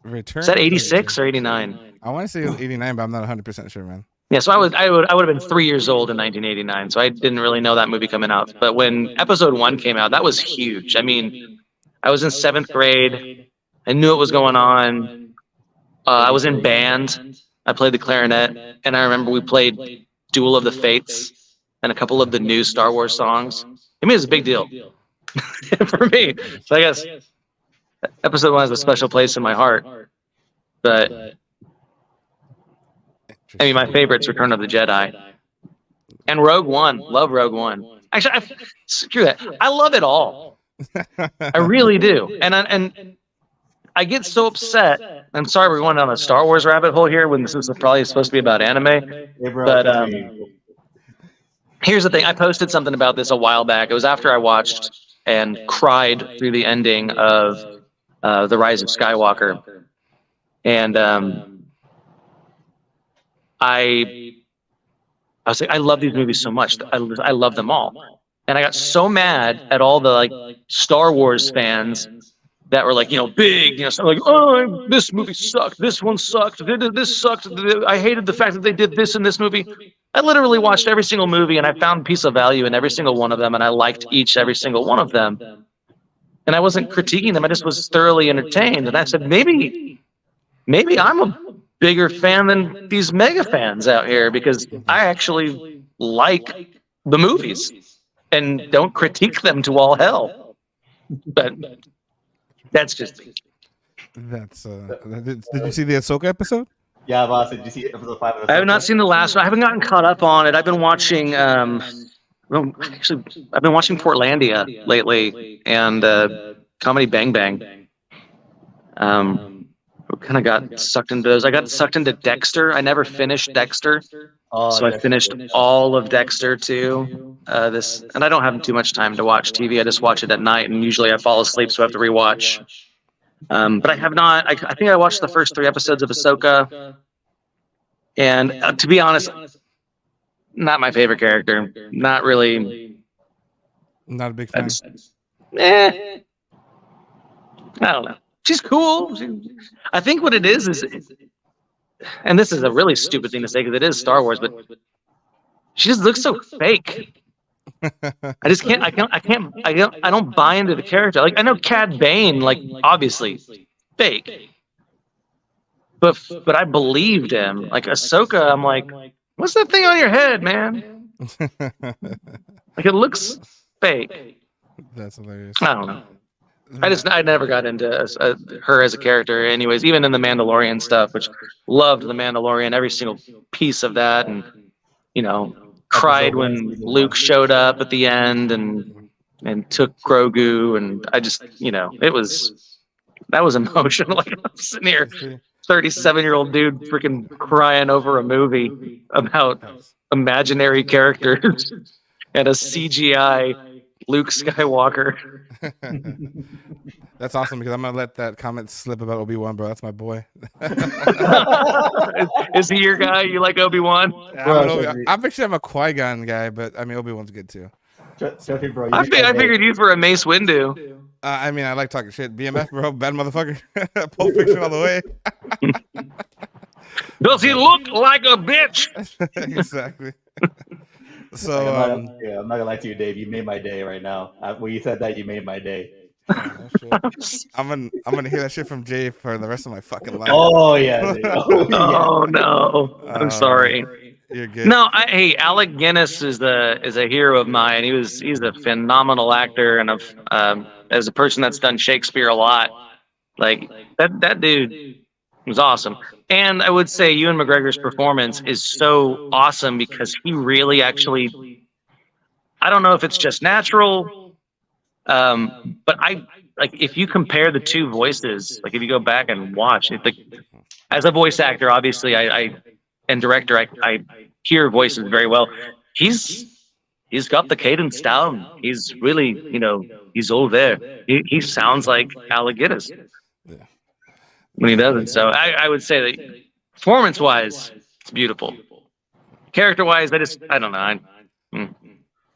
Return. Is that 86 or 89? I want to say it was 89, but I'm not 100% sure, man. Yeah, so I would have been 3 years old in 1989, so I didn't really know that movie coming out. But when episode 1 came out, that was huge. I mean, I was in 7th grade. I knew what was going on. I was in band. I played the clarinet, and I remember we played Duel of the Fates and a couple of the new Star Wars songs. I mean, it was a big deal for me. So I guess episode 1 has a special place in my heart. But I mean, my favorite's Return of the Jedi and Rogue One. Love Rogue One. Actually, screw that. I love it all. I really do. And I get so upset. I'm sorry we're going down a Star Wars rabbit hole here when this is probably supposed to be about anime. Hey, bro, But here's the thing. I posted something about this a while back. It was after I watched and cried through the ending of The Rise of Skywalker. And I was like, I love these movies so much. I love them all. And I got so mad at all the like Star Wars fans that were like, big, so like, oh, this movie sucked. This one sucked. This sucked. I hated the fact that they did this in this movie. I literally watched every single movie and I found piece of value in every single one of them. And I liked every single one of them. And I wasn't critiquing them. I just was thoroughly entertained. And I said, maybe I'm a bigger fan than these mega fans out here because I actually like the movies and don't critique them to all hell. But that's just me. That's did you see the Ahsoka episode? Yeah, boss. Did you see episode 5 of I have not seen the last one. I haven't gotten caught up on it. I've been watching well, actually I've been watching Portlandia lately and Comedy Bang Bang. Kind of got sucked into those. I got sucked into Dexter. I never finished Dexter. So I finished all of Dexter too. And I don't have too much time to watch TV. I just watch it at night, and usually I fall asleep, so I have to rewatch. But I have not. I think I watched the first 3 episodes of Ahsoka, and to be honest, not my favorite character. Not really. Not a big fan. I don't know. She's cool. I think what it is, and this is a really stupid thing to say because it is Star Wars, but she just looks so fake. I just can't. I don't buy into the character. Like I know Cad Bane, like obviously fake, but I believed him. Like Ahsoka, I'm like, what's that thing on your head, man? Like it looks fake. That's hilarious. I don't know. I never got into her as a character anyways, even in the Mandalorian stuff, which loved the Mandalorian, every single piece of that, and cried when Luke showed up at the end and took Grogu, and I just that was emotional. Like I'm sitting here, 37-year-old dude freaking crying over a movie about imaginary characters and a CGI Luke Skywalker. That's awesome because I'm gonna let that comment slip about Obi-Wan, bro. That's my boy. Is he your guy? You like Obi-Wan? I'm actually I'm a Qui-Gon guy, but I mean Obi-Wan's good too. Bro, I figured you for a Mace Windu. I mean I like talking shit. BMF, bro, bad motherfucker. Pulp Fiction all the way. Does he look like a bitch? Exactly. So I'm not gonna lie to you, Dave. You made my day right now. When you said that, you made my day. I'm gonna hear that shit from Jay for the rest of my fucking life. Oh yeah. Dude. Oh no, I'm sorry. You're good. No, hey, Alec Guinness is a hero of mine. He's a phenomenal actor, and as a person that's done Shakespeare a lot, like that dude was awesome. And I would say Ewan McGregor's performance is so awesome because he really actually, I don't know if it's just natural, but I like if you compare the two voices, like if you go back and watch it, as a voice actor, obviously and director, I hear voices very well. He's got the cadence down. He's really, he's all there. He sounds like Alec Guinness. When he doesn't. So I would say that performance-wise, it's beautiful. Character-wise, I don't know.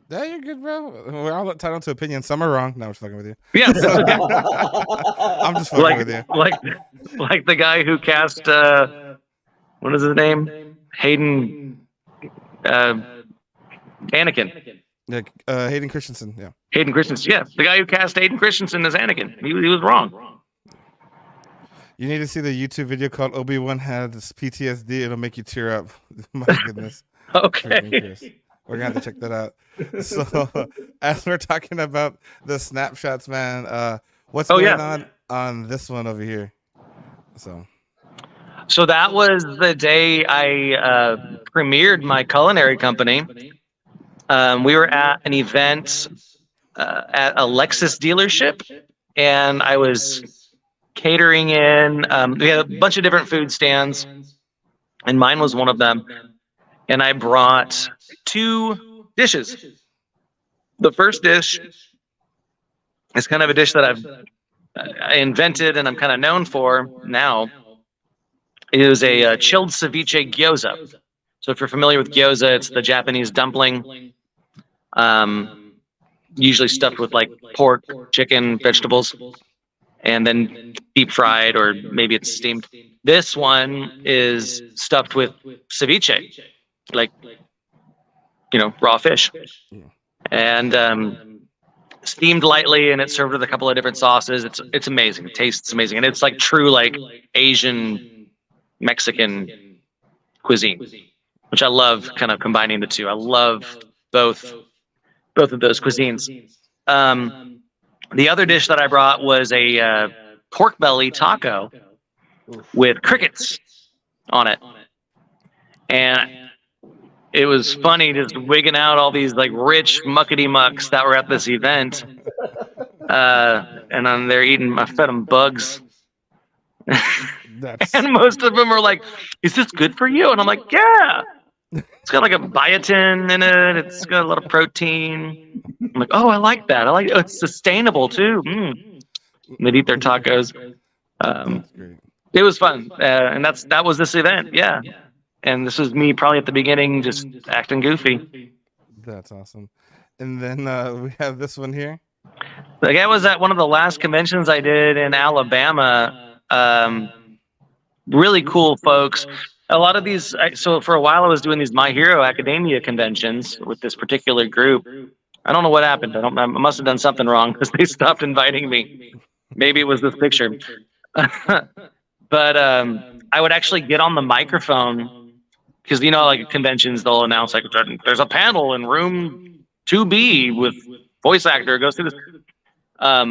Yeah, you're good, bro. We're all entitled to opinions. Some are wrong. No, I'm just fucking with you. Yeah, I'm just fucking with you. Like the guy who cast what is his name? Hayden Anakin. Yeah, Hayden Christensen. Yeah. Hayden Christensen. Yeah, the guy who cast Hayden Christensen as Anakin. He was wrong. You need to see the YouTube video called Obi-Wan Has PTSD. It'll make you tear up. My goodness. Okay. We're gonna have to check that out. So, as we're talking about the snapshots, man, what's going on this one over here? So that was the day I premiered my culinary company. We were at an event at a Lexus dealership, and I was catering in. We had a bunch of different food stands, and mine was one of them. And I brought 2 dishes. The first dish is kind of a dish that I invented and I'm kind of known for now. It is a chilled ceviche gyoza. So if you're familiar with gyoza, it's the Japanese dumpling, usually stuffed with like pork, chicken, vegetables, and then deep fried, or maybe it's steamed. This one is stuffed with ceviche, like, raw fish, and steamed lightly, and it's served with a couple of different sauces. It's amazing. It tastes amazing, and it's like true like Asian Mexican cuisine, which I love. Kind of combining the two. I love both of those cuisines. The other dish that I brought was a pork belly taco with crickets on it, and it was funny just wigging out all these like rich muckety mucks that were at this event, and then they're eating. I fed them bugs, and most of them were like, "Is this good for you?" And I'm like, "Yeah, it's got like a biotin in it. It's got a lot of protein." I'm like, "Oh, I like that. I like it. It's sustainable too." They'd eat their tacos. It was fun, and that was this event. Yeah. And this was me probably at the beginning, just acting goofy. That's awesome. And then we have this one here. The guy was at one of the last conventions I did in Alabama. Really cool folks. A lot of these, so for a while I was doing these My Hero Academia conventions with this particular group. I don't know what happened. I must have done something wrong because they stopped inviting me. Maybe it was this picture. But I would actually get on the microphone, because like conventions, they'll announce like there's a panel in room 2B with voice actor goes through this. I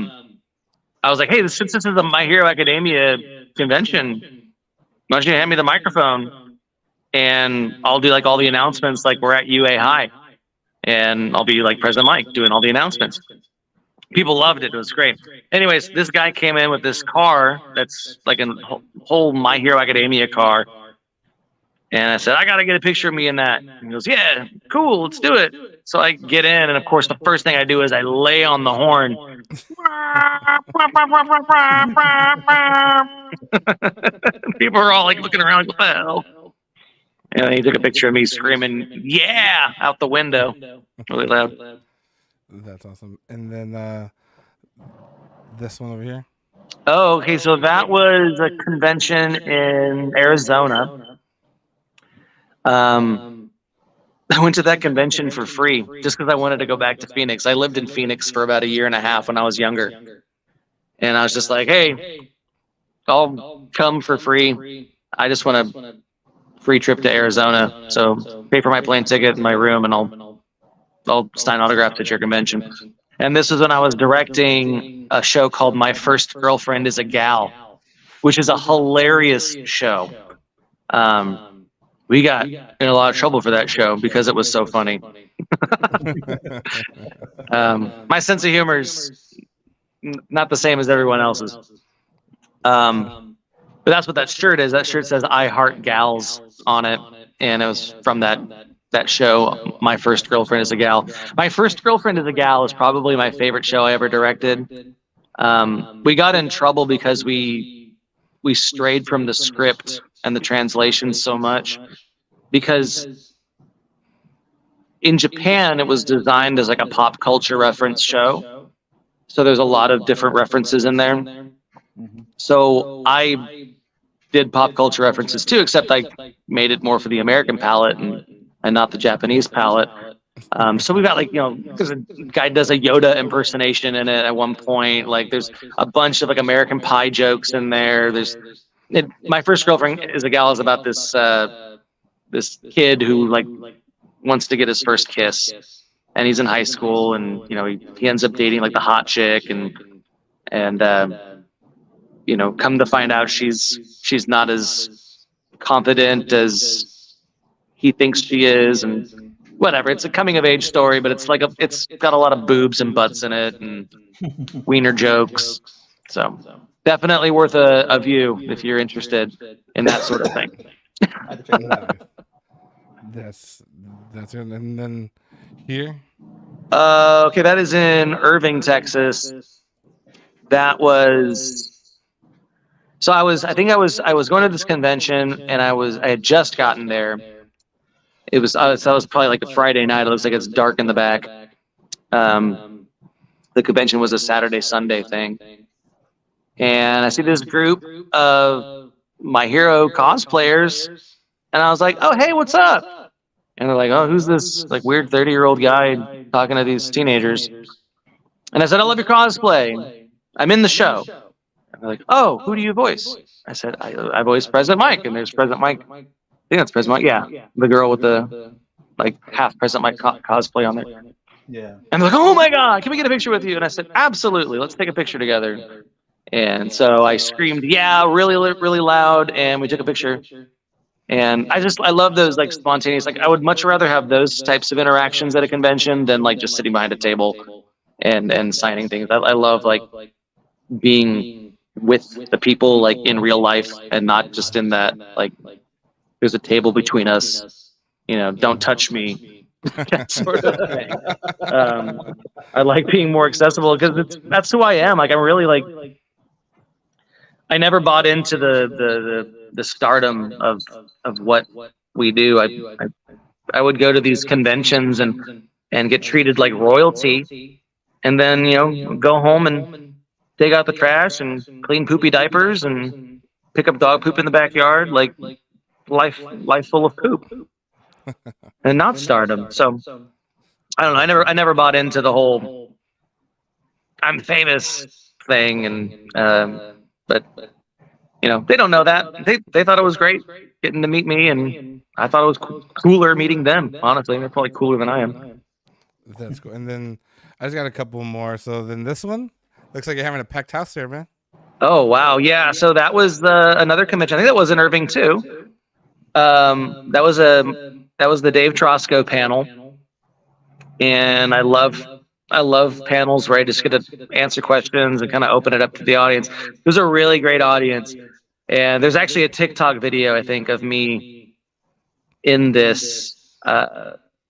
was like, hey, since this is a My Hero Academia convention, why don't you hand me the microphone and I'll do like all the announcements, like we're at UA High, and I'll be like President Mike doing all the announcements. People loved it. It was great. Anyways, this guy came in with this car that's like a whole My Hero Academia car. And I said, I got to get a picture of me in that. And he goes, yeah, cool, let's do it. So I get in, and of course, the first thing I do is I lay on the horn. People are all like looking around, like, what the hell? And he took a picture of me screaming, yeah, out the window. Really loud. That's awesome. And then this one over here. Oh, okay. So that was a convention in Arizona. I went to that convention for free just because I wanted to go back to Phoenix. I lived in Phoenix for about 1.5 years when I was younger. And I was just like, hey, I'll come for free. I just want a free trip to Arizona. So pay for my plane ticket and my room, and I'll sign autographs at your convention. And this is when I was directing a show called My First Girlfriend is a Gal, which is a hilarious show. We got in a lot of trouble for that show because it was so funny. My sense of humor is not the same as everyone else's. But that's what that shirt is. That shirt says I Heart Gals on it. And it was from that show, My First Girlfriend is a Gal. My First Girlfriend is a Gal is probably my favorite show I ever directed. We got in trouble because we strayed from the script and the translation so much, because in Japan it was designed as like a pop culture reference show, so there's a lot of different references in there. So I did pop culture references too, except I made it more for the American palate and and not the Japanese palette. So we've got like, because a guy does a Yoda impersonation in it at one point. Like there's a bunch of like American Pie jokes in there. My first girlfriend is a gal is about this this kid who like wants to get his first kiss, and he's in high school, and he ends up dating like the hot chick, and come to find out she's not as confident as he thinks she is, and whatever. It's a coming of age story, but it's got a lot of boobs and butts in it and wiener jokes. So definitely worth a view if you're interested in that sort of thing. I had to check it out. That's it. And then here. Okay, that is in Irving, Texas. That was. So I was going to this convention, and I had just gotten there. That was probably like a Friday night. It looks like it's dark in the back. The convention was a Saturday, Sunday thing. And I see this group of My Hero cosplayers, and I was like, oh, hey, what's up? And they're like, oh, who's this like weird 30-year-old guy talking to these teenagers? And I said, I love your cosplay. I'm in the show. And they're like, oh, who do you voice? I said, I voice President Mike. And there's President Mike. I think that's President Mike. Yeah, the girl with the like half President Mike cosplay on there. Yeah. And they're like, oh my God, can we get a picture with you? And I said, absolutely, let's take a picture together. And so I screamed, yeah, really, really loud, and we took a picture. And I love those like spontaneous, like I would much rather have those types of interactions at a convention than like just sitting behind a table and signing things. I love like being with the people like in real life and not just in that like there's a table between us, don't touch me, that sort of thing. I like being more accessible because that's who I am. Like I'm really like I never bought into the stardom of what we do. I would go to these conventions and get treated like royalty, and then go home and take out the trash and clean poopy diapers and pick up dog poop in the backyard, like life full of poop, and not stardom. So I don't know. I never bought into the whole I'm famous thing, and but they don't know that. They thought it was great getting to meet me, and I thought it was cooler meeting them. Honestly, they're probably cooler than I am. That's cool. And then I just got a couple more. So then this one looks like you're having a packed house there, man. Oh wow, yeah. So that was another convention. I think that was in Irving too. That was the Dave Trosko panel, and I love panels where I just get to answer questions and kind of open it up to the audience. It was a really great audience. And there's actually a TikTok video, I think, of me in this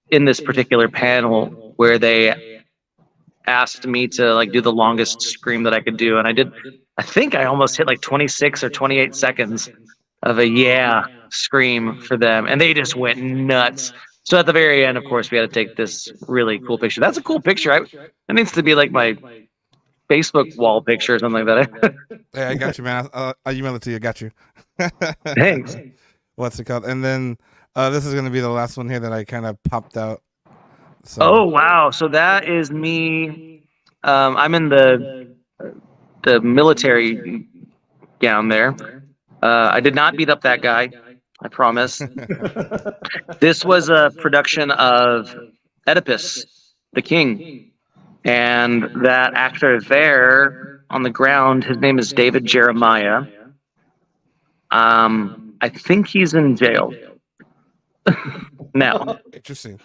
particular panel where they asked me to like do the longest scream that I could do. And I think I almost hit like 26 or 28 seconds of a yeah scream for them. And they just went nuts. So at the very end, of course, we had to take this really cool picture. That's a cool picture. That needs to be like my Facebook wall picture or something like that. Hey, I got you, man. I'll email it to you. I got you. Thanks. What's it called? And then this is going to be the last one here that I kind of popped out. So. Oh, wow. So that is me. I'm in the military gown there. I did not beat up that guy. I promise. This was a production of Oedipus, the King. And that actor there on the ground, his name is David Jeremiah. I think he's in jail now. Interesting.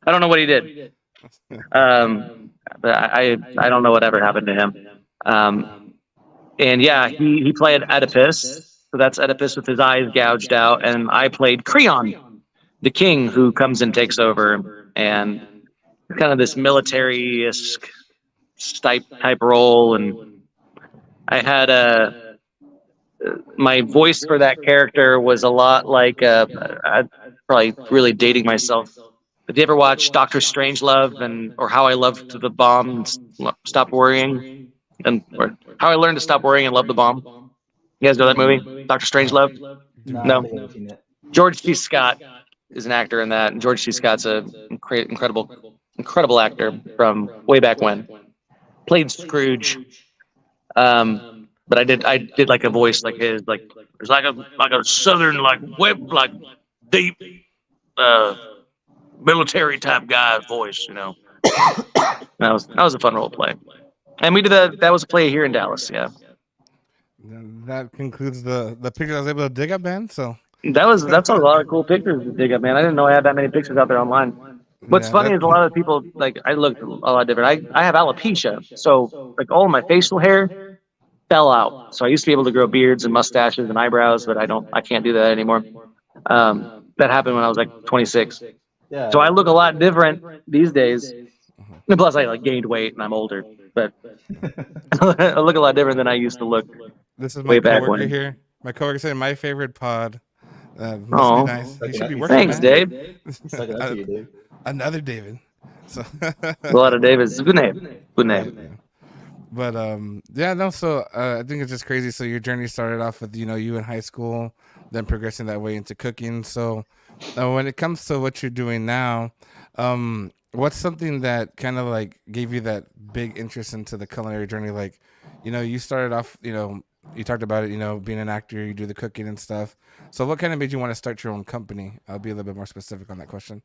I don't know what he did. But I don't know whatever happened to him. And yeah, he played Oedipus. So that's Oedipus with his eyes gouged out. And I played Creon, the king who comes and takes over. And kind of this military-esque type role. And I had my voice for that character was a lot like, I'm probably really dating myself. Have you ever watched Dr. Strangelove or How I Loved the Bomb and Stop Worrying? Or How I Learned to Stop Worrying and Love the Bomb? You guys know that movie, Dr. Strangelove? No. George C. Scott is an actor in that, and George C. Scott's a incredible actor from way back when. Played Scrooge. But I did like a voice like his, like it's like a southern like deep military type guy voice, That was a fun role to play. And we did that was a play here in Dallas, yeah. That concludes the pictures I was able to dig up, man. So That's a lot of cool pictures to dig up, man. I didn't know I had that many pictures out there online. What's funny is a lot of people, like, I look a lot different. I have alopecia, so like all of my facial hair fell out. So I used to be able to grow beards and mustaches and eyebrows, but I can't do that anymore. That happened when I was like 26. Yeah. So I look a lot different these days. And plus I like gained weight and I'm older, but I look a lot different than I used to look. this is my Way back coworker when. here. My coworker said my favorite pod. Must Aw. be nice. He should be working. Thanks, man. Dave. Suck it up to you, dude. Another David. So A lot of Davids. Good name. Good name. But yeah, no. So I think it's just crazy. So your journey started off with you in high school, then progressing that way into cooking. So when it comes to what you're doing now, what's something that kind of like gave you that big interest into the culinary journey? Like, you started off, you talked about it, being an actor, you do the cooking and stuff. So what kind of made you want to start your own company? I'll be a little bit more specific on that question.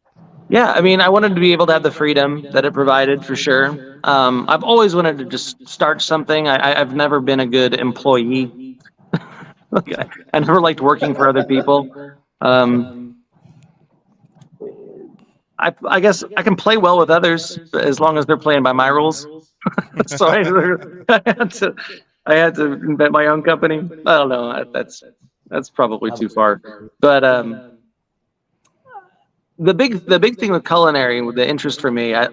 Yeah, I mean, I wanted to be able to have the freedom that it provided for sure. I've always wanted to just start something. I've never been a good employee. I never liked working for other people. I guess I can play well with others as long as they're playing by my rules. So I had to invent my own company. I don't know. That's probably too far. But the big thing with culinary, with the interest for me, I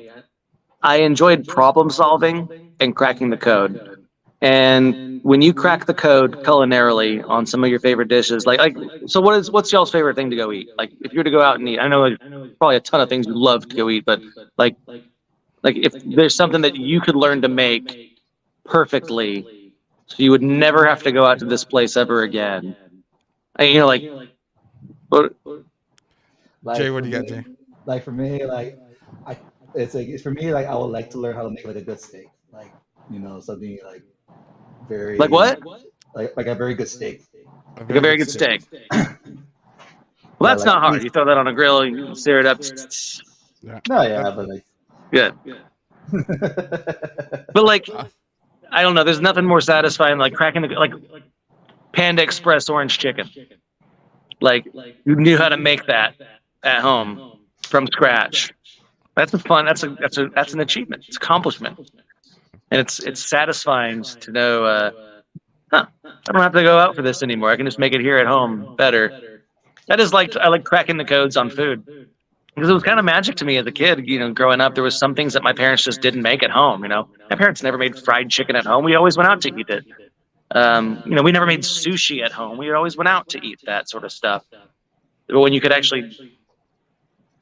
enjoyed problem solving and cracking the code. And when you crack the code culinarily on some of your favorite dishes, so what's y'all's favorite thing to go eat? Like if you were to go out and eat, I know there's probably a ton of things you love to go eat, but like if there's something that you could learn to make perfectly, so you would never have to go out to this place ever again. What? Like, Jay, what for do you got, me- Jay? Like for me, it's for me, like I would like to learn how to make like a good steak, like something like very Like what? like a very good steak. Like a very good steak. Well, that's like- not hard. You throw that on a grill, you sear it up. No, yeah, but like Good. But like, I don't know. There's nothing more satisfying like cracking like Panda Express orange chicken. Like you knew how to make that at home from scratch. That's a fun. That's an achievement. It's accomplishment, and it's satisfying to know. I don't have to go out for this anymore. I can just make it here at home better. That is I like cracking the codes on food. Because it was kind of magic to me as a kid, growing up. There was some things that my parents just didn't make at home. My parents never made fried chicken at home. We always went out to eat it. We never made sushi at home. We always went out to eat that sort of stuff. But when you could actually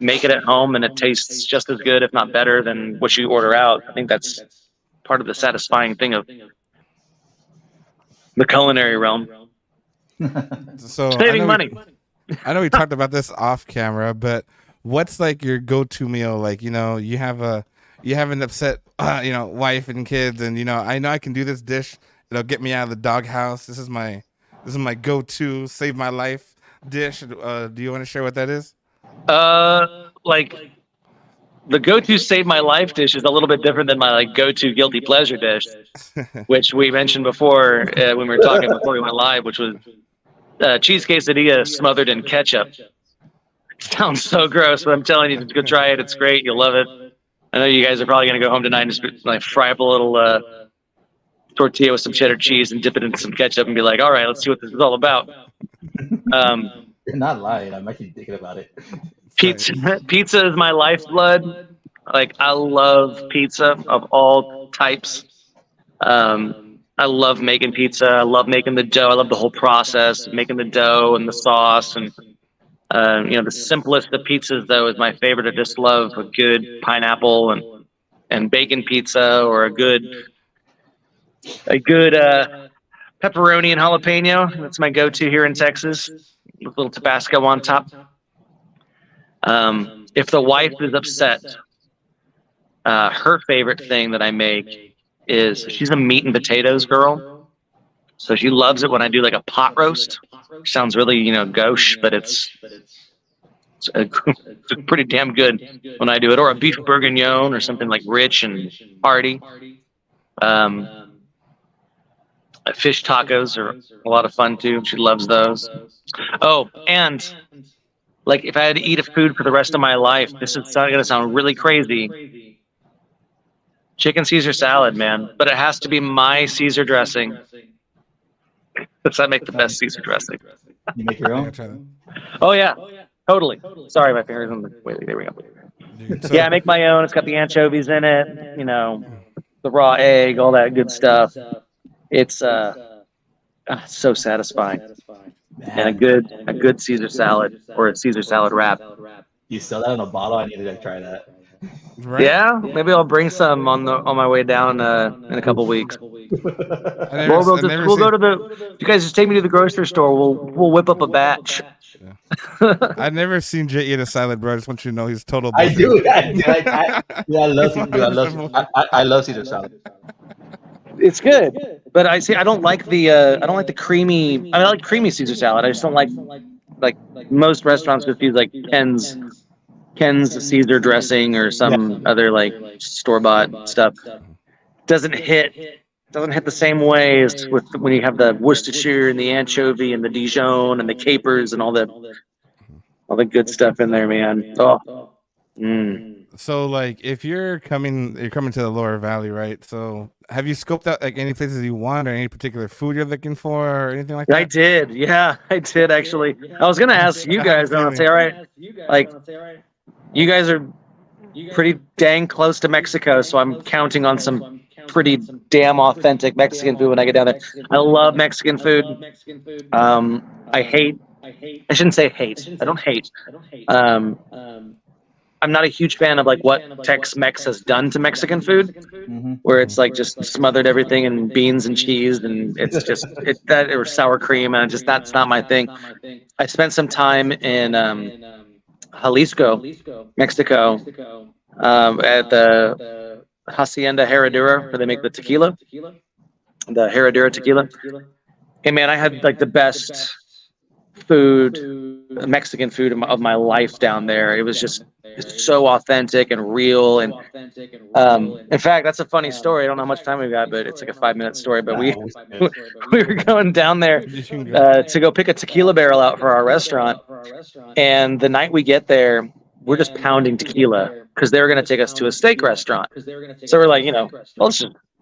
make it at home and it tastes just as good, if not better, than what you order out, I think that's part of the satisfying thing of the culinary realm. So Saving money. I know we talked about this off camera, but what's like your go-to meal? Like, you have an upset, wife and kids, and I know I can do this dish. It'll get me out of the doghouse. This is my go-to save my life dish. Do you want to share what that is? Like the go-to save my life dish is a little bit different than my go-to guilty pleasure dish, which we mentioned before when we were talking before we went live, which was cheese quesadilla smothered in ketchup. Sounds so gross, but I'm telling you, go try it. It's great. You'll love it. I know you guys are probably going to go home tonight and just fry up a little tortilla with some cheddar cheese and dip it in some ketchup and be like, all right, let's see what this is all about. You're not lying. I'm actually thinking about it. Pizza is my lifeblood. Like, I love pizza of all types. I love making pizza. I love making the dough. I love the whole process, making the dough and the sauce. And, the simplest of pizzas, though, is my favorite. I just love a good pineapple and bacon pizza, or a good pepperoni and jalapeno. That's my go-to here in Texas, with a little Tabasco on top. If the wife is upset, her favorite thing that I make is she's a meat and potatoes girl. So she loves it when I do like a pot roast. Sounds really, gauche, but it's pretty damn good when I do it. Or a beef bourguignon or something like rich and hearty. Fish tacos are a lot of fun too. She loves those. Oh, and like if I had to eat a food for the rest of my life, this is going to sound really crazy. Chicken Caesar salad, man. But it has to be my Caesar dressing. Because I make the best Caesar dressing. You make your Yeah, own? try that. Oh, yeah. Totally. Sorry, my fingers on the... Wait, there we go. Dude, so- Yeah, I make my own. It's got the anchovies in it, the raw egg, all that good stuff. It's so satisfying. And a good Caesar salad or a Caesar salad wrap. You sell that in a bottle? I need to try that. Right? Yeah, maybe I'll bring some on my way down in a couple weeks. I Well, never, I never we'll seen, go to you guys just take me to the grocery store. We'll whip up a batch. I've never seen Jay eat a salad, bro. I just want you to know he's total. I bullshit. do. I love Caesar salad. It's good, but I don't like the creamy. I like creamy Caesar salad. I just don't like most restaurants just use like Ken's Caesar dressing or some other like store bought stuff. Doesn't hit the same way as with when you have the Worcestershire and the anchovy and the Dijon and the capers and all the good stuff in there, man. Oh. So, like, if you're coming to the Lower Valley, right? So, have you scoped out like any places you want or any particular food you're looking for or anything like that? I did. Yeah, I did actually. I was gonna ask you guys. I'm gonna say, all right, like, you guys are pretty dang close to Mexico, so I'm counting on some pretty damn authentic Mexican food when I get down there. I love Mexican food. I shouldn't say hate. I don't hate. I'm not a huge fan of like what Tex-Mex has done to Mexican food, where it's like just smothered everything in beans and cheese, and it's just that or sour cream, and that's not my thing. I spent some time in Jalisco, Mexico, at the Hacienda Herradura, where they make the tequila, the Herradura tequila. Hey man, I had like the best Mexican food of my life down there. It was just so authentic and real. And in fact, that's a funny story. I don't know how much time we've got, but it's like a 5-minute story. But we were going down there to go pick a tequila barrel out for our restaurant. And the night we get there, we're just pounding tequila because they were going to take us to a steak restaurant. So we're like,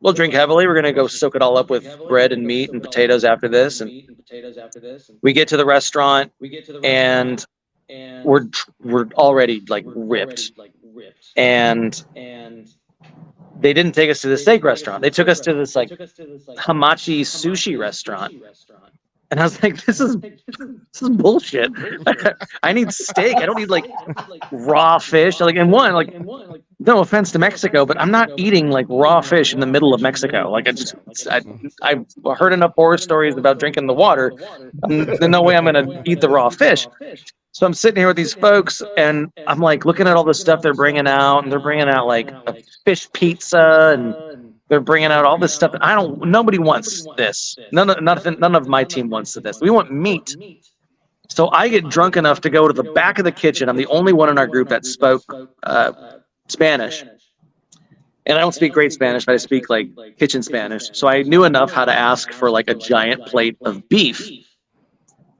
we'll drink heavily. We're going to go soak it all up with bread and meat and potatoes after this. And we get to the restaurant and we're already like ripped. And they didn't take us to the steak restaurant. They took us to this like hamachi sushi restaurant. And I was like, this is bullshit. I need steak. I don't need like raw fish. Like, and no offense to Mexico, but I'm not eating like raw fish in the middle of Mexico. Like I've heard enough horror stories about drinking the water. There's no way I'm going to eat the raw fish. So I'm sitting here with these folks and I'm like looking at all the stuff they're bringing out, and they're bringing out like a fish pizza and they're bringing out all this stuff. Nobody wants this. None of my team wants this. We want meat. So I get drunk enough to go to the back of the kitchen. I'm the only one in our group that spoke Spanish. And I don't speak great Spanish, but I speak like kitchen Spanish. So I knew enough how to ask for like a giant plate of beef.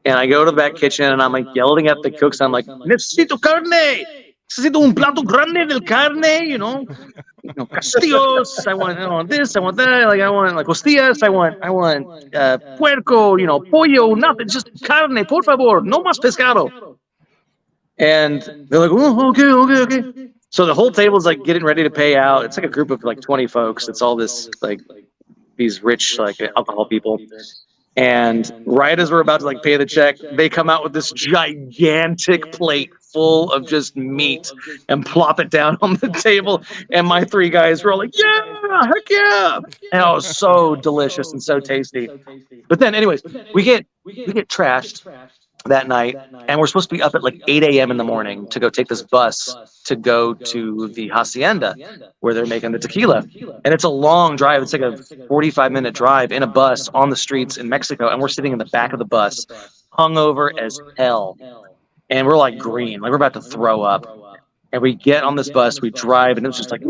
And I go to the back kitchen and I'm like yelling at the cooks. I'm like, necesito carne. Necesito un plato grande del carne, castillos. I want this. I want that. Like I want like costillas. I want puerco. Pollo. Nothing. Just carne, por favor. No más pescado. And they're like, oh, okay. So the whole table's like getting ready to pay out. It's like a group of like 20 folks. It's all this like these rich like alcohol people. And right as we're about to like pay the check, they come out with this gigantic plate full of just meat and plop it down on the table. And my 3 guys were all like, yeah, heck yeah. And it was so delicious and so tasty. But then anyways, we get trashed. that night, and we're supposed to be up at like 8 a.m. in the morning to go take this bus to go to the hacienda where they're making the tequila. And it's a long drive. It's like a 45-minute drive in a bus on the streets in Mexico, and we're sitting in the back of the bus, hungover as hell, and we're like green, like we're about to throw up. And we get on this bus, we drive, and it was just like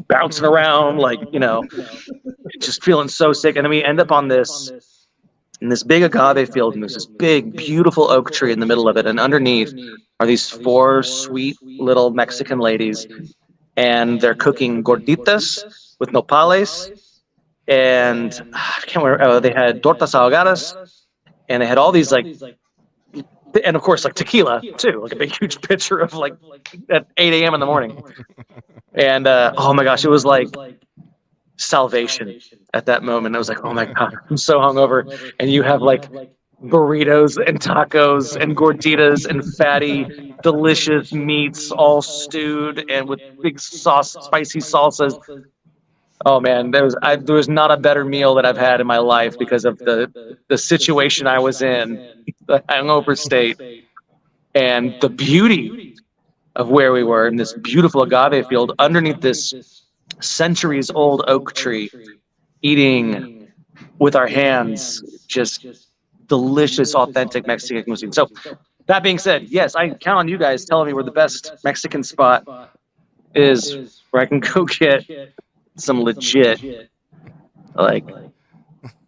bouncing around, like, just feeling so sick. And then we end up on this big agave field, and there's this big, beautiful oak tree in the middle of it. And underneath are these 4 sweet little Mexican ladies, and they're cooking gorditas with nopales. And I can't remember, they had tortas ahogadas, and they had all these and of course, like tequila too, like a big, huge pitcher of like at 8 a.m. in the morning. And oh my gosh, it was like salvation at that moment. I was like, oh my God, I'm so hungover. And you have like burritos and tacos and gorditas and fatty, delicious meats all stewed and with big spicy salsas. Oh man, there was not a better meal that I've had in my life because of the situation I was in, the hangover state, and the beauty of where we were in this beautiful agave field underneath this centuries-old oak tree, eating with our hands just delicious, authentic Mexican cuisine. So that being said, yes, I count on you guys telling me where the best Mexican spot is where I can go get some legit, like,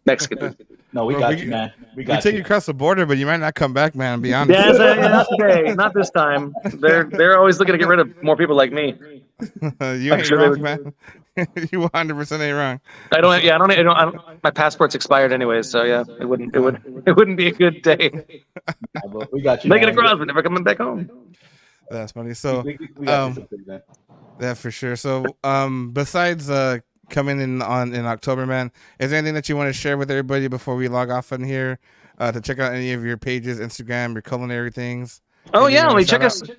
Mexican. No, we got you, man. We got take you. you across the border, but you might not come back, man. Be honest. Yeah, not today, not this time. They're always looking to get rid of more people like me. You ain't wrong, man. You 100% ain't wrong. I don't. My passport's expired anyways, so yeah, it wouldn't be a good day. Yeah, but we got you. Making it man. across, but never coming back home. That's funny. So, We got you something, man. yeah, for sure. So, besides coming in October, man, is there anything that you want to share with everybody before we log off on here? To check out any of your pages, Instagram, your culinary things. Oh Anything you yeah, wanna check shout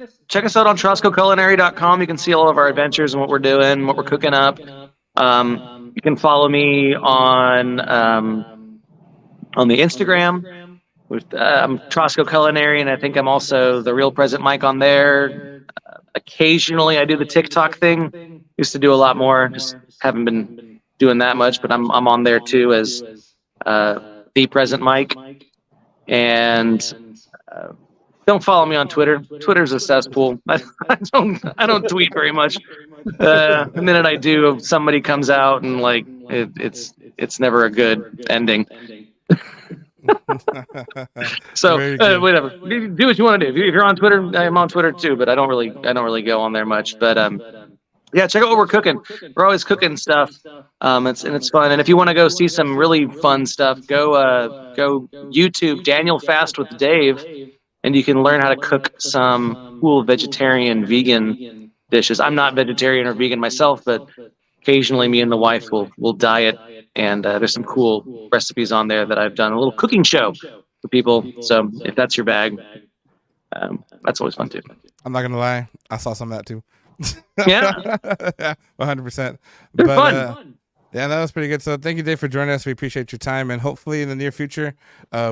out? us out on TroskoCulinary.com. You can see all of our adventures and what we're doing, what we're cooking up. You can follow me on the Instagram with I'm Trosko Culinary, and I think I'm also the Real Present Mike on there. Occasionally, I do the TikTok thing. Used to do a lot more. Just haven't been doing that much, but I'm on there too as the Present Mike. And don't follow me on Twitter. Twitter's a cesspool. I don't tweet very much. The minute I do, somebody comes out and like it's never a good ending. So whatever. Do what you want to do. If you're on Twitter, I'm on Twitter too, but I don't really go on there much. But yeah, check out what we're cooking. We're always cooking stuff. It's fun. And if you want to go see some really fun stuff, go YouTube Daniel Fast with Dave, and you can learn how to cook some cool vegetarian, vegan dishes. I'm not vegetarian or vegan myself, but occasionally me and the wife will diet, and there's some cool recipes on there that I've done. A little cooking show for people. So if that's your bag, that's always fun too. I'm not gonna lie, I saw some of that too. Yeah, Yeah, 100%. they're fun. Yeah, that was pretty good. So thank you, Dave, for joining us. We appreciate your time, and hopefully in the near future,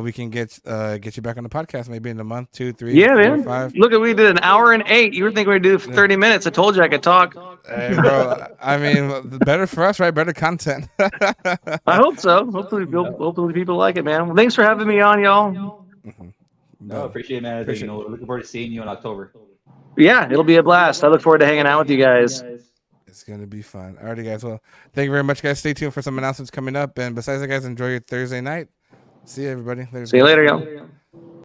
we can get you back on the podcast. Maybe in a month, 2, 3, Yeah, 4, man. 5. Look, we did an hour and 8. You were thinking we'd do it for 30 minutes. I told you I could talk. Hey, bro. I mean, better for us, right? Better content. I hope so. Hopefully people like it, man. Well, thanks for having me on, y'all. No, appreciate it, man. Appreciate We're looking forward to seeing you in October. Yeah, it'll be a blast. I look forward to hanging out with you guys. It's going to be fun. Alrighty, guys. Well, thank you very much, guys. Stay tuned for some announcements coming up. And besides that, guys, enjoy your Thursday night. See you, everybody. See you later, y'all.